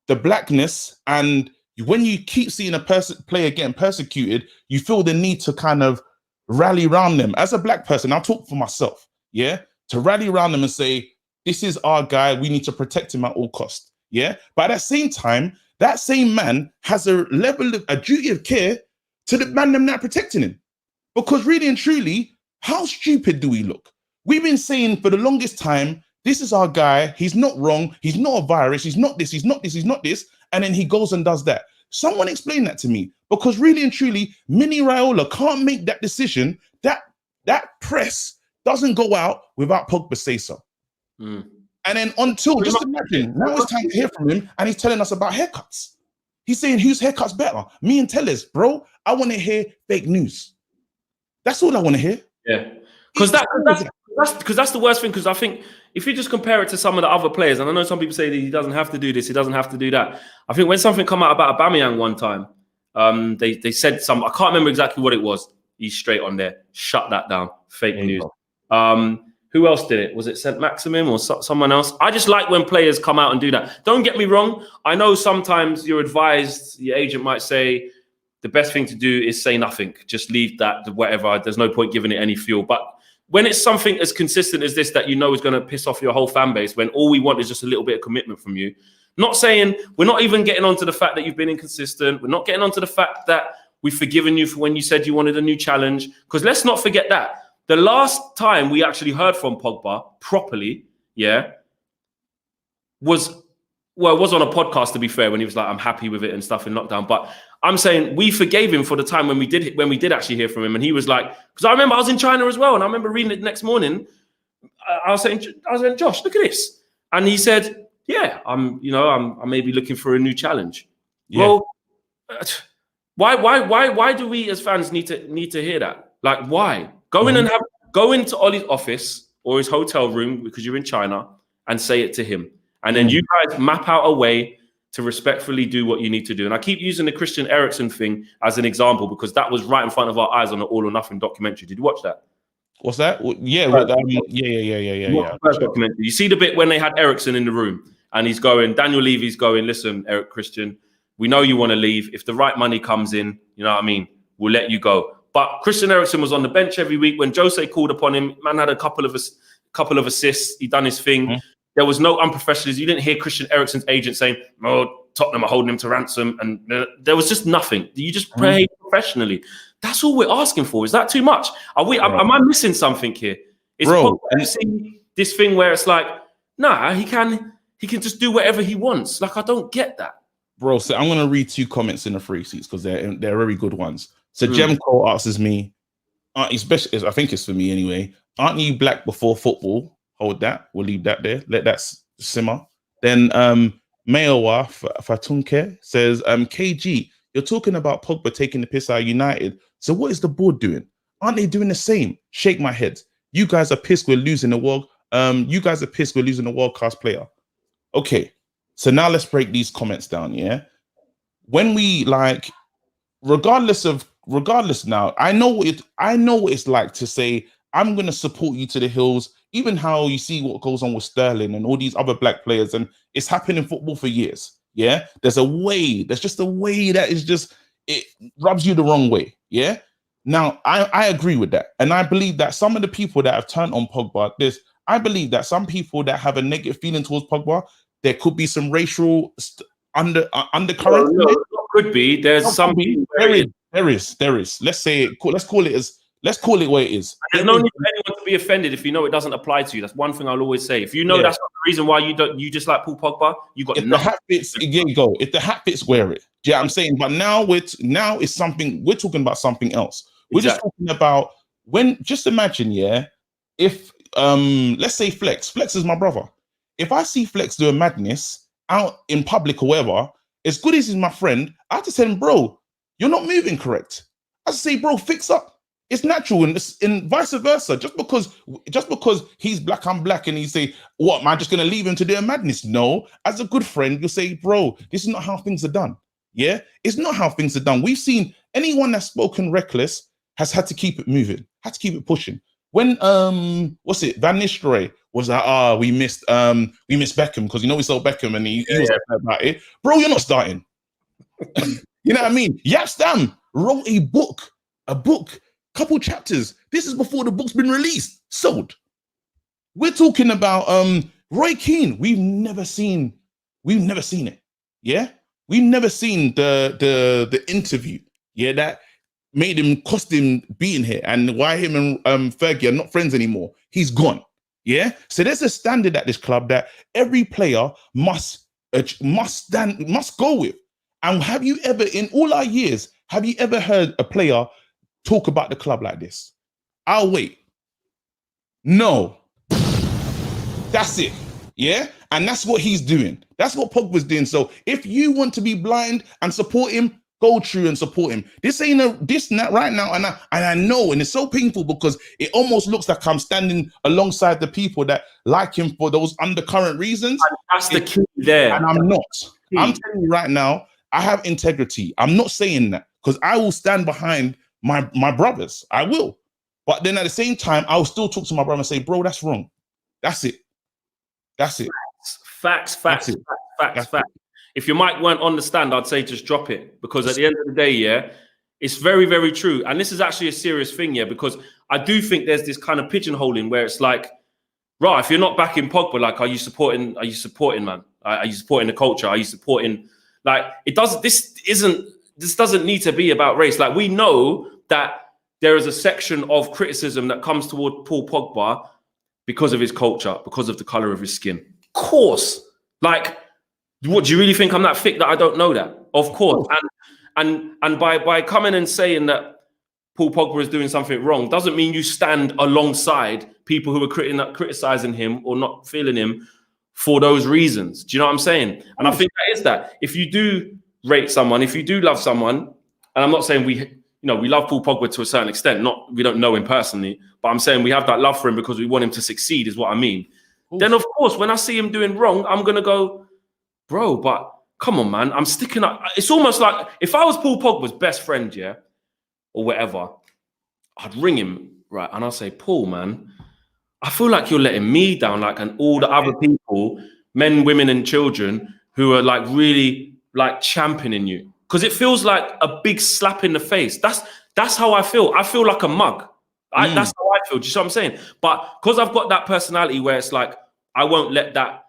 the blackness, and when you keep seeing a player getting persecuted, you feel the need to kind of rally around them. As a black person, I'll talk for myself, yeah, to rally around them and say, this is our guy, we need to protect him at all costs, yeah. But at the same time, that same man has a duty of care to the man them not protecting him, because really and truly, how stupid do we look? We've been saying for the longest time, this is our guy. He's not wrong. He's not a virus. He's not this. He's not this. He's not this. And then he goes and does that. Someone explain that to me, because really and truly, Mini Raiola can't make that decision. That press doesn't go out without Pogba say so. And then just imagine, now it's time to hear from him, and he's telling us about haircuts. He's saying, whose haircut's better? Me and Tellers, bro. I want to hear fake news. That's all I want to hear. Yeah. Because that's the worst thing. Because I think if you just compare it to some of the other players, and I know some people say that he doesn't have to do this, he doesn't have to do that. I think when something come out about Aubameyang one time, they said I can't remember exactly what it was. He's straight on there. Shut that down. Fake news. Who else did it? Was it St. Maximum or someone else? I just like when players come out and do that. Don't get me wrong. I know sometimes you're advised, your agent might say, the best thing to do is say nothing. Just leave that, whatever. There's no point giving it any fuel. But when it's something as consistent as this that you know is going to piss off your whole fan base, when all we want is just a little bit of commitment from you. Not saying, we're not even getting onto the fact that you've been inconsistent. We're not getting onto the fact that we've forgiven you for when you said you wanted a new challenge. Because let's not forget that the last time we actually heard from Pogba properly, was on a podcast, to be fair, when he was like, I'm happy with it and stuff in lockdown. But I'm saying we forgave him for the time when we did actually hear from him. And he was like, because I remember I was in China as well. And I remember reading it the next morning. I was saying, Josh, look at this. And he said, yeah, I'm maybe looking for a new challenge. Yeah. Well, why do we as fans need to hear that? Like, why? Go into Ollie's office or his hotel room, because you're in China, and say it to him. And then you guys map out a way to respectfully do what you need to do. And I keep using the Christian Eriksen thing as an example, because that was right in front of our eyes on the All or Nothing documentary. Did you watch that? What's that? Yeah. First documentary. You see the bit when they had Eriksen in the room and he's going, Daniel Levy's going, listen, Eric Christian, we know you want to leave. If the right money comes in, you know what I mean, we'll let you go. But Christian Eriksen was on the bench every week. When Jose called upon him, man had a couple of assists. He done his thing. Mm-hmm. There was no unprofessionalism. You didn't hear Christian Eriksen's agent saying, "Oh, Tottenham are holding him to ransom," and there was just nothing. You just play professionally. That's all we're asking for. Is that too much? Am I missing something here? Is this thing where it's like, nah, he can just do whatever he wants. Like, I don't get that, bro. So I'm gonna read 2 comments in the free seats because they're very good ones. So Jem Cole asks me, especially, I think it's for me anyway, aren't you black before football? Hold that. We'll leave that there. Let that simmer. Then Mayowa Fatunke says, KG, you're talking about Pogba taking the piss out of United. So what is the board doing? Aren't they doing the same? Shake my head. You guys are pissed we're losing the world. You guys are pissed we're losing a world-class player. Okay. So now let's break these comments down, yeah? When we regardless now, I know what it's like to say, I'm gonna support you to the hills. Even how you see what goes on with Sterling and all these other black players, and it's happened in football for years. Yeah, there's just a way that is just, it rubs you the wrong way. Yeah. Now I agree with that, and I believe that some of the people that have turned on Pogba, I believe that some people that have a negative feeling towards Pogba, there could be some racial undercurrent. No, could be. There's some. There is. Let's call it where it is. There's no need for anyone to be offended if you know it doesn't apply to you. That's one thing I'll always say. If you know that's not the reason why you just like Paul Pogba, you got nothing. The hat fits, go. If the hat fits, wear it. Do you know what I'm saying? But now it's something, we're talking about something else. We're just talking about just imagine, if let's say Flex is my brother. If I see Flex do a madness out in public or wherever, as good as he's my friend, I have to say, bro, you're not moving correct. I say, bro, fix up. It's natural, and vice versa. Just because he's black, I'm black, and you say, what, am I just going to leave him to do a madness? No. As a good friend, you'll say, bro, this is not how things are done. Yeah? It's not how things are done. We've seen anyone that's spoken reckless has had to keep it moving, had to keep it pushing. When, Van Nistelrooy was like, we missed Beckham, because we saw Beckham, and he was upset about it. Bro, you're not starting. You know what I mean? Yapstam wrote a book, couple chapters. This is before the book's been released, sold. We're talking about Roy Keane. We've never seen it. Yeah, we've never seen the interview. Yeah, that made him cost him being here, and why him and Fergie are not friends anymore. He's gone. Yeah, so there's a standard at this club that every player must go with. And have you ever, in all our years, have you ever heard a player talk about the club like this? I'll wait. No. That's it. Yeah? And that's what he's doing. That's what Pogba's doing. So if you want to be blind and support him, go through and support him. This ain't this and that right now. And I know, and it's so painful because it almost looks like I'm standing alongside the people that like him for those undercurrent reasons. And that's the key there. And I'm not. I'm telling you right now, I have integrity. I'm not saying that because I will stand behind my brothers. I will. But then at the same time, I'll still talk to my brother and say, bro, that's wrong. That's it. Facts. If your mic weren't on the stand, I'd say just drop it, because at the end of the day, it's very, very true. And this is actually a serious thing, because I do think there's this kind of pigeonholing where it's like, right, if you're not backing Pogba, like, are you supporting, man? Are you supporting the culture? Are you supporting, like, this doesn't need to be about race. Like, we know that there is a section of criticism that comes toward Paul Pogba because of his culture, because of the color of his skin. Of course. Like, what, do you really think I'm that thick that I don't know that? Of course. And by coming and saying that Paul Pogba is doing something wrong doesn't mean you stand alongside people who are criticizing him or not feeling him for those reasons. Do you know what I'm saying? And I think that is that. If you do rate someone, if you do love someone, and I'm not saying we love Paul Pogba to a certain extent, we don't know him personally, but I'm saying we have that love for him because we want him to succeed is what I mean. Then of course, when I see him doing wrong, I'm going to go, bro, but come on, man, I'm sticking up. It's almost like if I was Paul Pogba's best friend, yeah, or whatever, I'd ring him, right? And I'll say, Paul, man, I feel like you're letting me down, like, and all the other people, men, women, and children who are like really like championing you. Because it feels like a big slap in the face. That's how I feel. I feel like a mug. That's how I feel. Do you see what I'm saying? But because I've got that personality where it's like, I won't let that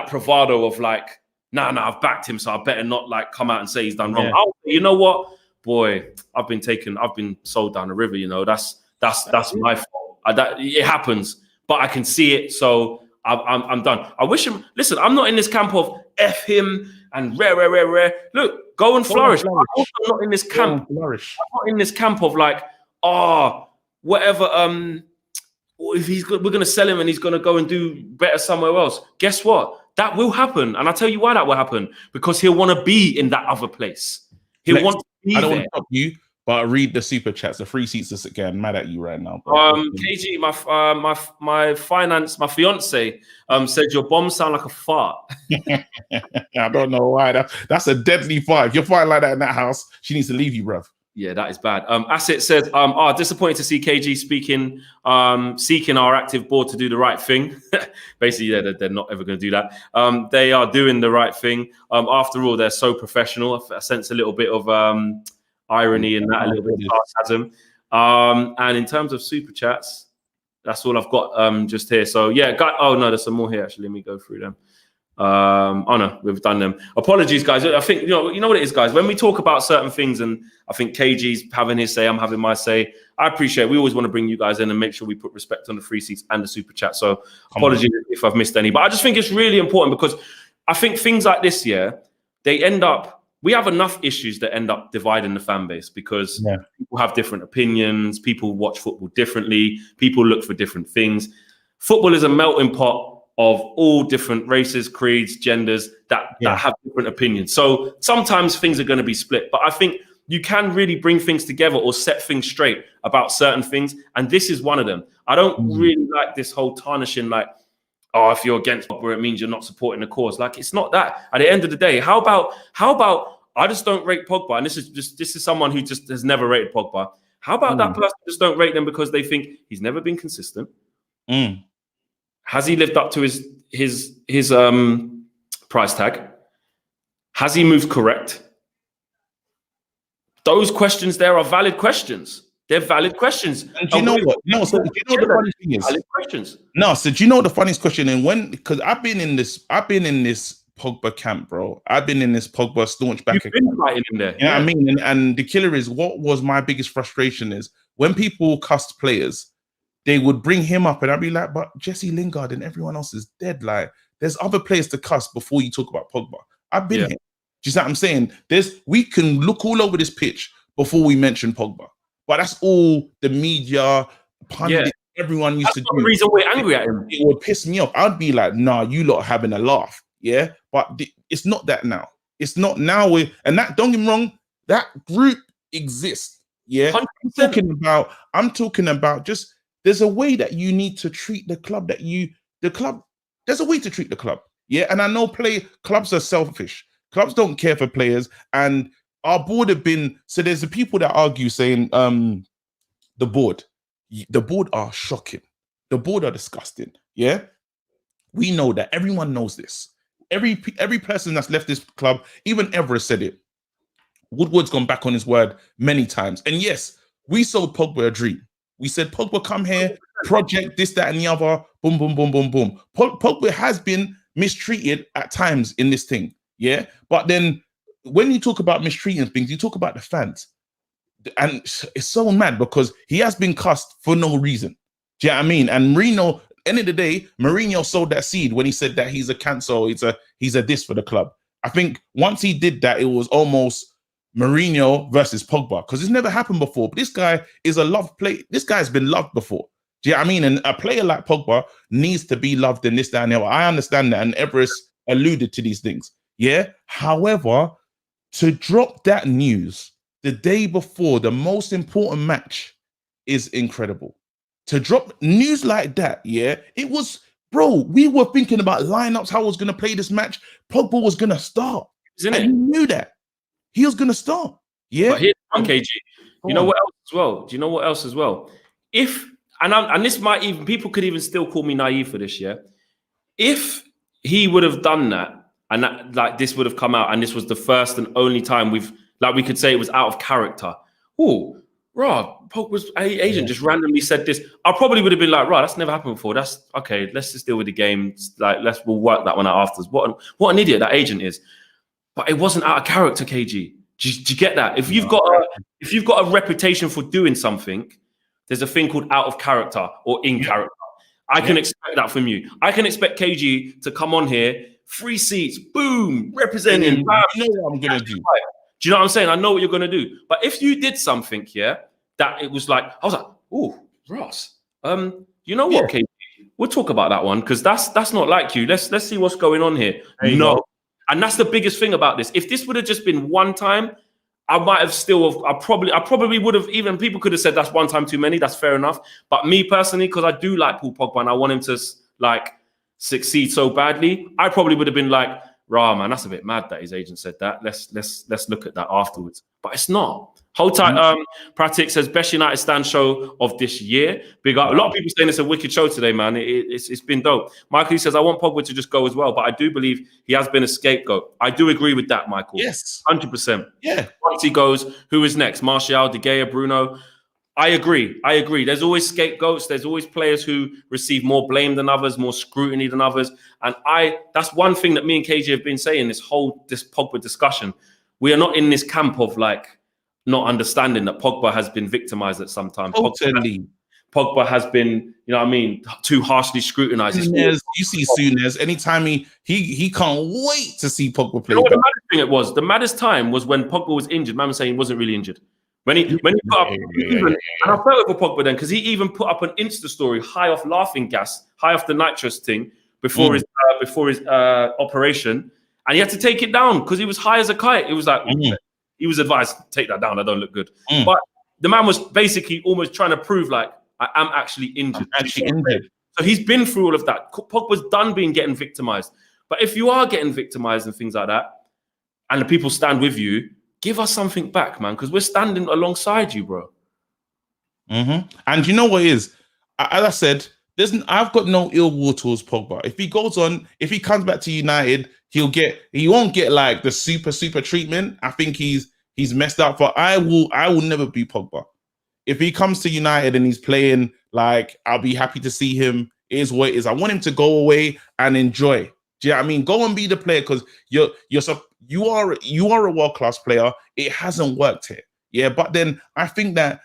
bravado of like, nah, I've backed him, so I better not like come out and say he's done wrong. Oh, you know what? Boy, I've been sold down the river, you know. That's my fault. It happens, but I can see it, so I'm done. I wish him. Listen, I'm not in this camp of F him and rare. Look, go and flourish. I'm also not in this camp. I'm not in this camp of like, whatever. If we're gonna sell him and he's gonna go and do better somewhere else. Guess what? That will happen, and I'll tell you why that will happen. Because he'll want to be in that other place. He'll want to be there. I don't want to stop you, but read the super chats. The free seats are again mad at you right now. KG, my fiance said your bombs sound like a fart. I don't know why. That's a deadly fart. If you're fighting like that in that house, she needs to leave you, bruv. Yeah, that is bad. Asset says, disappointed to see KG seeking our active board to do the right thing. Basically, yeah, they're not ever going to do that. They are doing the right thing. After all, they're so professional. I sense a little bit of irony in that, a little bit of sarcasm. And in terms of super chats, that's all I've got just here. So yeah, oh no, there's some more here actually. Let me go through them. Oh no, we've done them. Apologies, guys. I think you know what it is, guys. When we talk about certain things, and I think KG's having his say, I'm having my say. I appreciate it. We always want to bring you guys in and make sure we put respect on the free seats and the super chat. So apologies if I've missed any, but I just think it's really important because I think things like this, we have enough issues that end up dividing the fan base because people have different opinions, people watch football differently, people look for different things. Football is a melting pot of all different races, creeds, genders that have different opinions. So sometimes things are going to be split, but I think you can really bring things together or set things straight about certain things. And this is one of them. I don't really like this whole tarnishing, like, oh, if you're against Pogba, it means you're not supporting the cause. Like, it's not that. At the end of the day, how about I just don't rate Pogba, and this is someone who just has never rated Pogba. How about that person just don't rate them because they think he's never been consistent? Has he lived up to his price tag? Has he moved correct? Those questions there are valid questions. They're valid questions. And do you know what? No, so do you know the funny thing is? Valid questions. No, so do you know the funniest question? And because I've been in this Pogba camp, bro. I've been in this Pogba staunch backer camp. Fighting in there. You know what I mean? And the killer is, what was my biggest frustration is when people cussed players, they would bring him up and I'd be like, but Jesse Lingard and everyone else is dead. Like, there's other players to cuss before you talk about Pogba. I've been here. Do you see what I'm saying? We can look all over this pitch before we mention Pogba. But that's all the media, pundits, everyone used to do. That's the reason we're angry at him. It would piss me off. I'd be like, nah, you lot are having a laugh. Yeah? But it's not that now. It's not now. And that, don't get me wrong, that group exists. Yeah? 100%. I'm talking about just, there's a way that you need to treat the club there's a way to treat the club. Yeah. And I know clubs are selfish. Clubs don't care for players. And our board have been, so there's the people that argue saying the board are shocking. The board are disgusting. Yeah. We know that. Everyone knows this. Every person that's left this club, even Everest said it. Woodward's gone back on his word many times. And yes, we sold Pogba a dream. We said, Pogba, come here, project this, that, and the other. Boom, boom, boom, boom, boom. Pogba has been mistreated at times in this thing. Yeah. But then when you talk about mistreating things, you talk about the fans. And it's so mad because he has been cussed for no reason. Do you know what I mean? And Mourinho, end of the day, Mourinho sowed that seed when he said that he's a cancer, he's a this for the club. I think once he did that, it was almost Mourinho versus Pogba, because it's never happened before. But this guy is a loved player. This guy's been loved before. Do you know what I mean? And a player like Pogba needs to be loved in this, that, and the other. I understand that, and Everest alluded to these things. Yeah. However, to drop that news the day before the most important match is incredible. To drop news like that, yeah, it was, bro, we were thinking about lineups, how I was going to play this match. Pogba was going to start. Isn't and it? he knew that. He was going to start. Yeah. But here's one, KG. You know what else as well? Do you know what else as well? And this might even, people could even still call me naive for this, yeah? If he would have done that, and that, like, this would have come out, and this was the first and only time we could say it was out of character. Oh, Rob, Pogba's agent just randomly said this. I probably would have been like, that's never happened before. That's okay. Let's just deal with the game. Like, we'll work that one out afterwards. What an idiot that agent is. But it wasn't out of character, KG. Do you get that? If you've got a reputation for doing something, there's a thing called out of character or in character. I can expect that from you. I can expect KG to come on here, free seats, boom, representing. You know what I'm gonna do. Do you know what I'm saying? I know what you're going to do. But if you did something, yeah, that it was like, I was like, oh, Ross, you know what, KG? We'll talk about that one, because that's not like you. Let's see what's going on here. No. And that's the biggest thing about this. If this would have just been one time, I probably would have, even people could have said that's one time too many. That's fair enough. But me personally, because I do like Paul Pogba and I want him to like succeed so badly, I probably would have been like, rah, man, that's a bit mad that his agent said that. Let's look at that afterwards. But it's not. Hold tight. Pratik says best United stand show of this year. Big up. A lot of people saying it's a wicked show today, man. It's been dope. Michael says I want Pogba to just go as well, but I do believe he has been a scapegoat. I do agree with that, Michael. Yes, 100%. Yeah. Once he goes, who is next? Martial, De Gea, Bruno. I agree. There's always scapegoats. There's always players who receive more blame than others, more scrutiny than others. And that's one thing that me and KJ have been saying this Pogba discussion. We are not in this camp of like not understanding that Pogba has been victimized at some time. Totally. Pogba has been, you know what I mean, too harshly scrutinized. You see Souness, anytime he can't wait to see Pogba play. You know what the maddest thing it was? The maddest time was when Pogba was injured. Man was saying he wasn't really injured. When he put up, and I felt it for Pogba then, because he even put up an Insta story high off laughing gas, high off the nitrous thing before his operation, and he had to take it down because he was high as a kite. It was like he was advised, take that down. I don't look good. But the man was basically almost trying to prove like I am actually injured. So he's been through all of that. Pogba's done being getting victimized. But if you are getting victimized and things like that, and the people stand with you, give us something back, man, because we're standing alongside you, bro. And you know what it is? As I said, I've got no ill will towards Pogba. If he goes on, if he comes back to United, he won't get like the super treatment. I think he's messed up. But I will never be Pogba. If he comes to United and he's playing, like, I'll be happy to see him. It is what it is. I want him to go away and enjoy. Do you know what I mean? Go and be the player, because you are a world-class player. It hasn't worked here. Yeah, but then I think that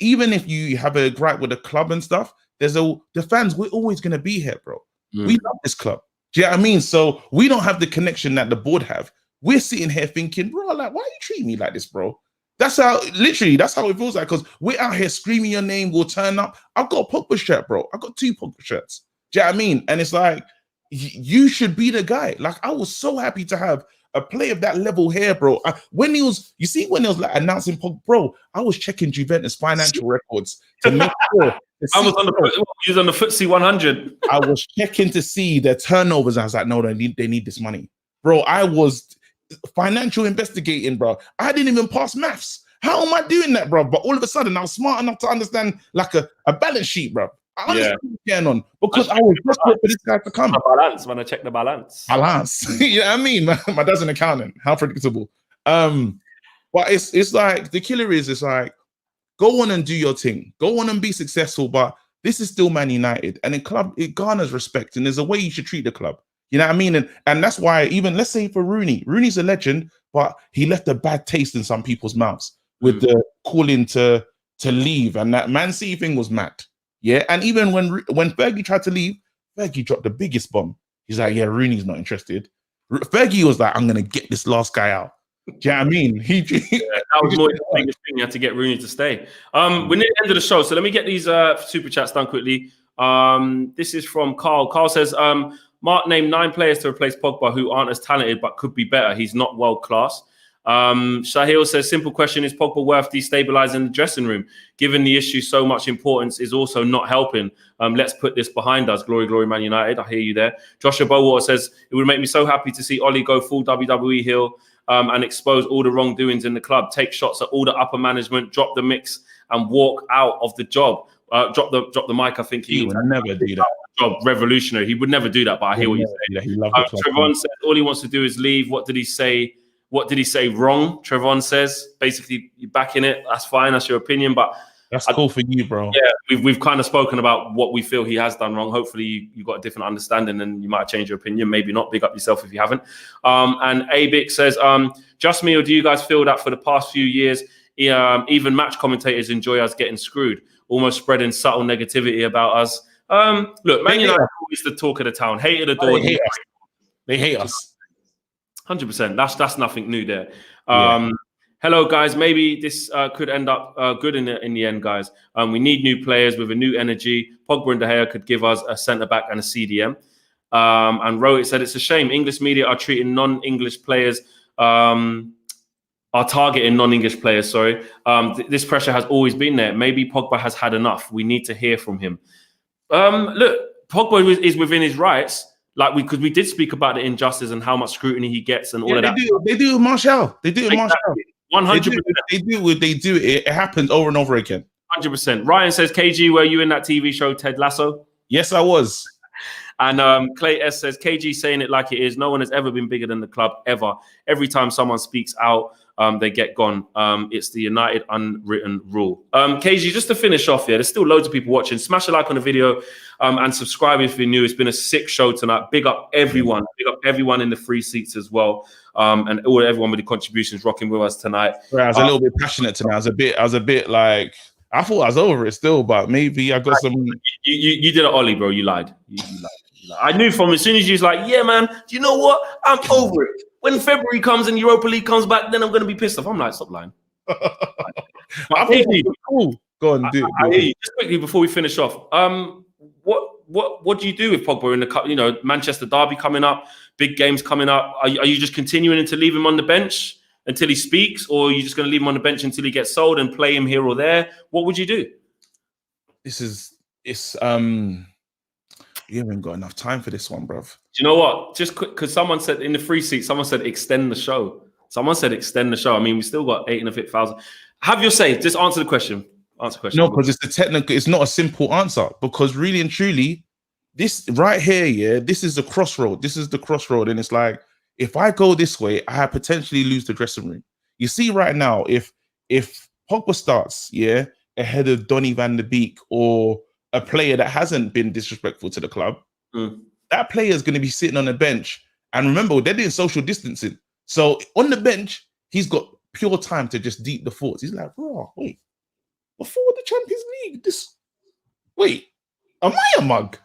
even if you have a gripe with the club and stuff, the fans, we're always going to be here, bro. We love this club. Do you know what I mean? So we don't have the connection that the board have. We're sitting here thinking, bro, like, why are you treating me like this, bro? That's how it feels like, because we're out here screaming your name. We'll turn up. I've got a Pogba shirt, bro. I've got 2 Pogba shirts. Do you know what I mean? And it's like, you should be the guy. Like, I was so happy to have a play of that level here, bro. When he was like announcing Pogba, bro, I was checking Juventus financial records to make sure. I was on the FTSE 100. I was checking to see their turnovers. I was like, no, they need this money, bro. I was financial investigating, bro. I didn't even pass maths. How am I doing that, bro? But all of a sudden, I was smart enough to understand like a balance sheet, bro. I understand what's going on, because I was desperate for this guy to come. Balance, when I check the balance. You know what I mean? My dad's an accountant. How predictable. But it's like the killer is, it's like, Go on and do your thing. Go on and be successful. But this is still Man United, and it garners respect, and there's a way you should treat the club. You know what I mean? And that's why, even let's say for Rooney's a legend, but he left a bad taste in some people's mouths with the calling to leave, and that Man City thing was mad. Yeah, and even when Fergie tried to leave, Fergie dropped the biggest bomb. He's like, yeah, Rooney's not interested. Fergie was like, I'm gonna get this last guy out. Do you know what I mean? That was more the biggest thing. You had to get Rooney to stay. We're near the end of the show, so let me get these super chats done quickly. This is from Carl. Carl says, Mark named 9 players to replace Pogba who aren't as talented but could be better. He's not world class. Shahil says, simple question, is Pogba worth destabilizing the dressing room? Given the issue, so much importance is also not helping. Let's put this behind us. Glory, glory, Man United. I hear you there. Joshua Bowater says, it would make me so happy to see Ole go full WWE heel and expose all the wrongdoings in the club, take shots at all the upper management, drop the mix and walk out of the job. Drop the mic. I think he would never do that. Job revolutionary. He would never do that, but I hear what you're saying. He loved Trevon says all he wants to do is leave. What did he say? What did he say wrong? Trevon says basically you're backing it. That's fine. That's your opinion, but that's cool for you, bro. Yeah, we've kind of spoken about what we feel he has done wrong. Hopefully you got a different understanding and you might change your opinion. Maybe not. Big up yourself if you haven't. And Abic says, just me, or do you guys feel that for the past few years, even match commentators enjoy us getting screwed, almost spreading subtle negativity about us? Look, Man United is the talk of the town. Hated the door. They hate us. 100%. That's nothing new there. Hello, guys. Maybe this could end up good in the end, guys. We need new players with a new energy. Pogba and De Gea could give us a centre back and a CDM. And Rohit said it's a shame English media are treating non-English players. Are targeting non-English players. Sorry. This pressure has always been there. Maybe Pogba has had enough. We need to hear from him. Look, Pogba is within his rights. Because we did speak about the injustice and how much scrutiny he gets and all of that. They do with Martial. They do it with Martial. 100%. They do it. It happens over and over again. 100%. Ryan says, KG, were you in that TV show Ted Lasso? Yes, I was. And Clay S says, KG saying it like it is. No one has ever been bigger than the club, ever. Every time someone speaks out, they get gone. It's the United unwritten rule. KG, just to finish off here, there's still loads of people watching. Smash a like on the video and subscribe if you're new. It's been a sick show tonight. Big up everyone. Big up everyone in the free seats as well. And everyone with the contributions rocking with us tonight. I was a little bit passionate tonight. I was a bit like, I thought I was over it still, but maybe I got some. You did it, Ollie, bro. You lied. You lied. I knew from as soon as you was like, yeah, man, do you know what? I'm over it. When February comes and Europa League comes back, then I'm going to be pissed off. I'm like, stop lying. I think cool. Go on, do it. Just quickly before we finish off, what do you do with Pogba in the cup? You know, Manchester derby coming up, big games coming up. Are you just continuing to leave him on the bench until he speaks, or are you just going to leave him on the bench until he gets sold and play him here or there? What would you do? You haven't got enough time for this one, bruv. Do you know what? Just quick, because someone said in the free seat, someone said extend the show. Someone said extend the show. I mean, we still got 8,000. Have your say. Just answer the question. No, because it's the technical. It's not a simple answer. Because really and truly, this right here, yeah, this is the crossroad. This is the crossroad, and it's like if I go this way, I potentially lose the dressing room. You see, right now, if Pogba starts, yeah, ahead of Donny van de Beek or a player that hasn't been disrespectful to the club, that player is going to be sitting on the bench. And remember, they're doing social distancing. So on the bench, he's got pure time to just deep the thoughts. He's like, bro, wait, before the Champions League, am I a mug?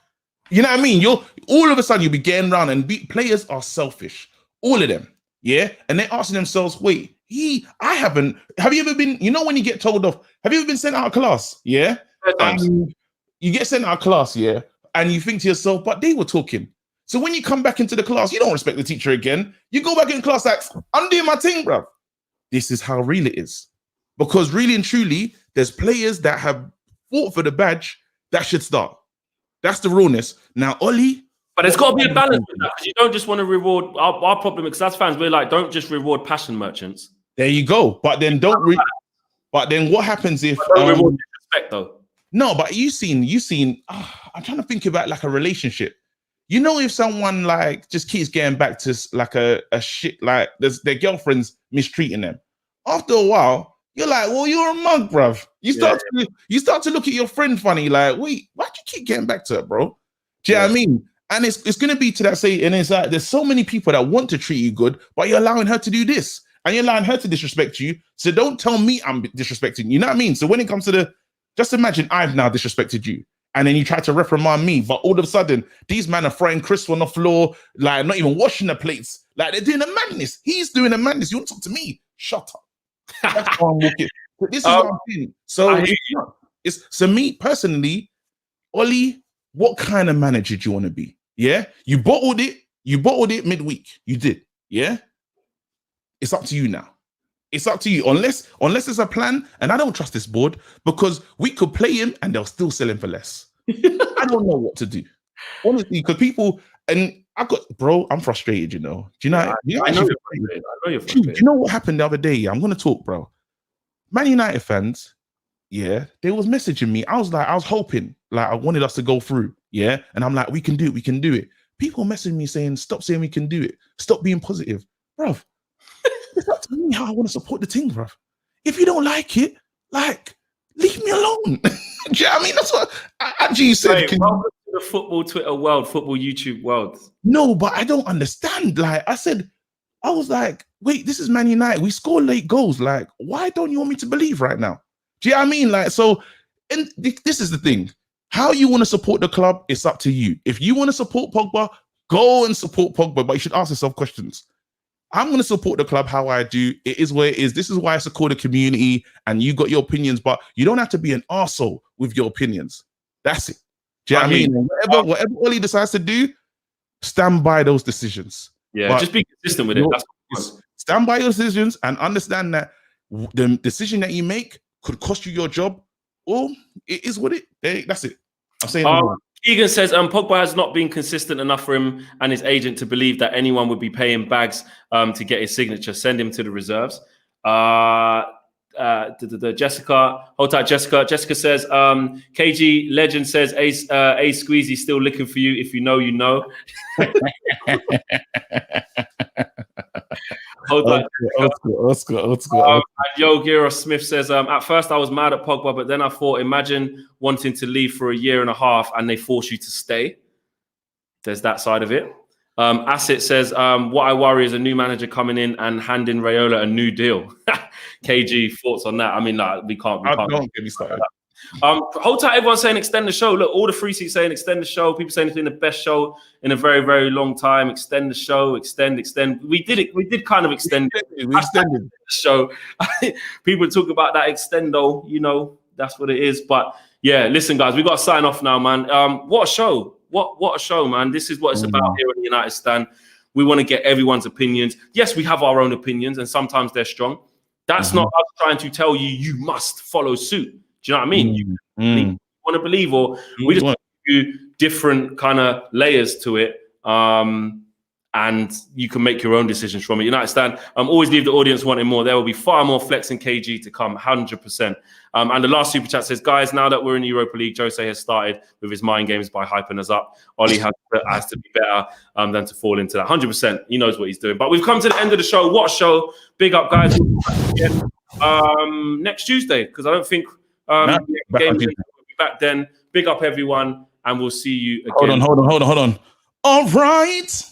You know what I mean? You're all of a sudden you'll be getting around, and players are selfish. All of them. Yeah. And they're asking themselves, wait, have you ever been, you know, when you get told off, have you ever been sent out of class? Yeah. You get sent out of class, yeah, and you think to yourself, but they were talking. So when you come back into the class, you don't respect the teacher again. You go back in class like, I'm doing my thing, bro. This is how real it is. Because really and truly, there's players that have fought for the badge that should start. That's the realness. Now, Ollie. But there's got to be a balance with that, because you don't just want to reward our problem, because as fans, we're like, don't just reward passion merchants. There you go. But then but then what happens if don't reward disrespect though? No, but you seen. I'm trying to think about like a relationship. You know, if someone like just keeps getting back to like a shit, like their girlfriend's mistreating them. After a while, You're like, well, you're a mug, bruv. You start to look at your friend funny, like, wait, why do you keep getting back to it, bro? Do you know what I mean? And it's gonna be to that say, and it's like there's so many people that want to treat you good, but you're allowing her to do this, and you're allowing her to disrespect you. So don't tell me I'm disrespecting you. You know what I mean? So when it comes to just imagine I've now disrespected you, and then you try to reprimand me, but all of a sudden these men are throwing crisps on the floor, like not even washing the plates, like they're doing a madness. He's doing a madness. You want to talk to me? Shut up. That's how I'm walking. But this is what I'm saying. So so me personally, Ollie, what kind of manager do you want to be? Yeah, you bottled it midweek. You did. Yeah, it's up to you now. It's up to you. Unless there's a plan, and I don't trust this board because we could play him and they'll still sell him for less. I don't know what to do, honestly, because people and I'm frustrated. You know? Do you know? I know you're frustrated. Do you know what happened the other day? I'm gonna talk, bro. Man United fans, yeah, they was messaging me. I was hoping, like, I wanted us to go through, yeah, and I'm like, we can do it. People messaging me saying, stop saying we can do it. Stop being positive, bruv. It's up to me how I want to support the team, bruv. If you don't like it, like, leave me alone. Do you know what I mean? That's what I actually said. Welcome to the football Twitter world, football YouTube world. No, but I don't understand. Like I was like, wait, this is Man United. We score late goals. Like, why don't you want me to believe right now? Do you know what I mean? Like, so, and this is the thing. How you want to support the club, it's up to you. If you want to support Pogba, go and support Pogba, but you should ask yourself questions. I'm going to support the club how I do. It is what it is. This is why it's called a community, and you got your opinions, but you don't have to be an arsehole with your opinions. That's it. Do you know what I mean? Whatever Ollie decides to do, stand by those decisions. Yeah, but just be consistent with it. Stand by your decisions and understand that the decision that you make could cost you your job, or it is what that's it. I'm saying. Keegan says Pogba has not been consistent enough for him and his agent to believe that anyone would be paying bags to get his signature. Send him to the reserves. Jessica, hold tight, Jessica. Jessica says KG Legend says A Squeezy still looking for you. If you know, you know. Hold on. And Yo Giro Smith says, at first I was mad at Pogba, but then I thought, imagine wanting to leave for a year and a half and they force you to stay. There's that side of it. Asset says, what I worry is a new manager coming in and handing Raiola a new deal. KG, thoughts on that? I mean, like, we can't. Don't get me started. Hold tight, everyone's saying extend the show. Look, all the free seats saying extend the show. People saying it's been the best show in a very, very long time. Extend the show, extend. We did it. We did kind of extend it. We extended the show. People talk about that extendo, you know, that's what it is. But yeah, listen, guys, we got to sign off now, man. What a show. What a show, man. This is what it's about here in the United Stand. We want to get everyone's opinions. Yes, we have our own opinions, and sometimes they're strong. That's not us trying to tell you, you must follow suit. Do you know what I mean? You want to believe, or we just do different kind of layers to it, and you can make your own decisions from it. United Stand. Always leave the audience wanting more. There will be far more Flex and KG to come, 100%. And the last super chat says, guys, now that we're in the Europa League, Jose has started with his mind games by hyping us up. Ollie has to be better than to fall into that. 100%. He knows what he's doing. But we've come to the end of the show. What a show. Big up, guys. Next Tuesday, because I don't think we'll be back then. Big up, everyone, and we'll see you again. Hold on. All right.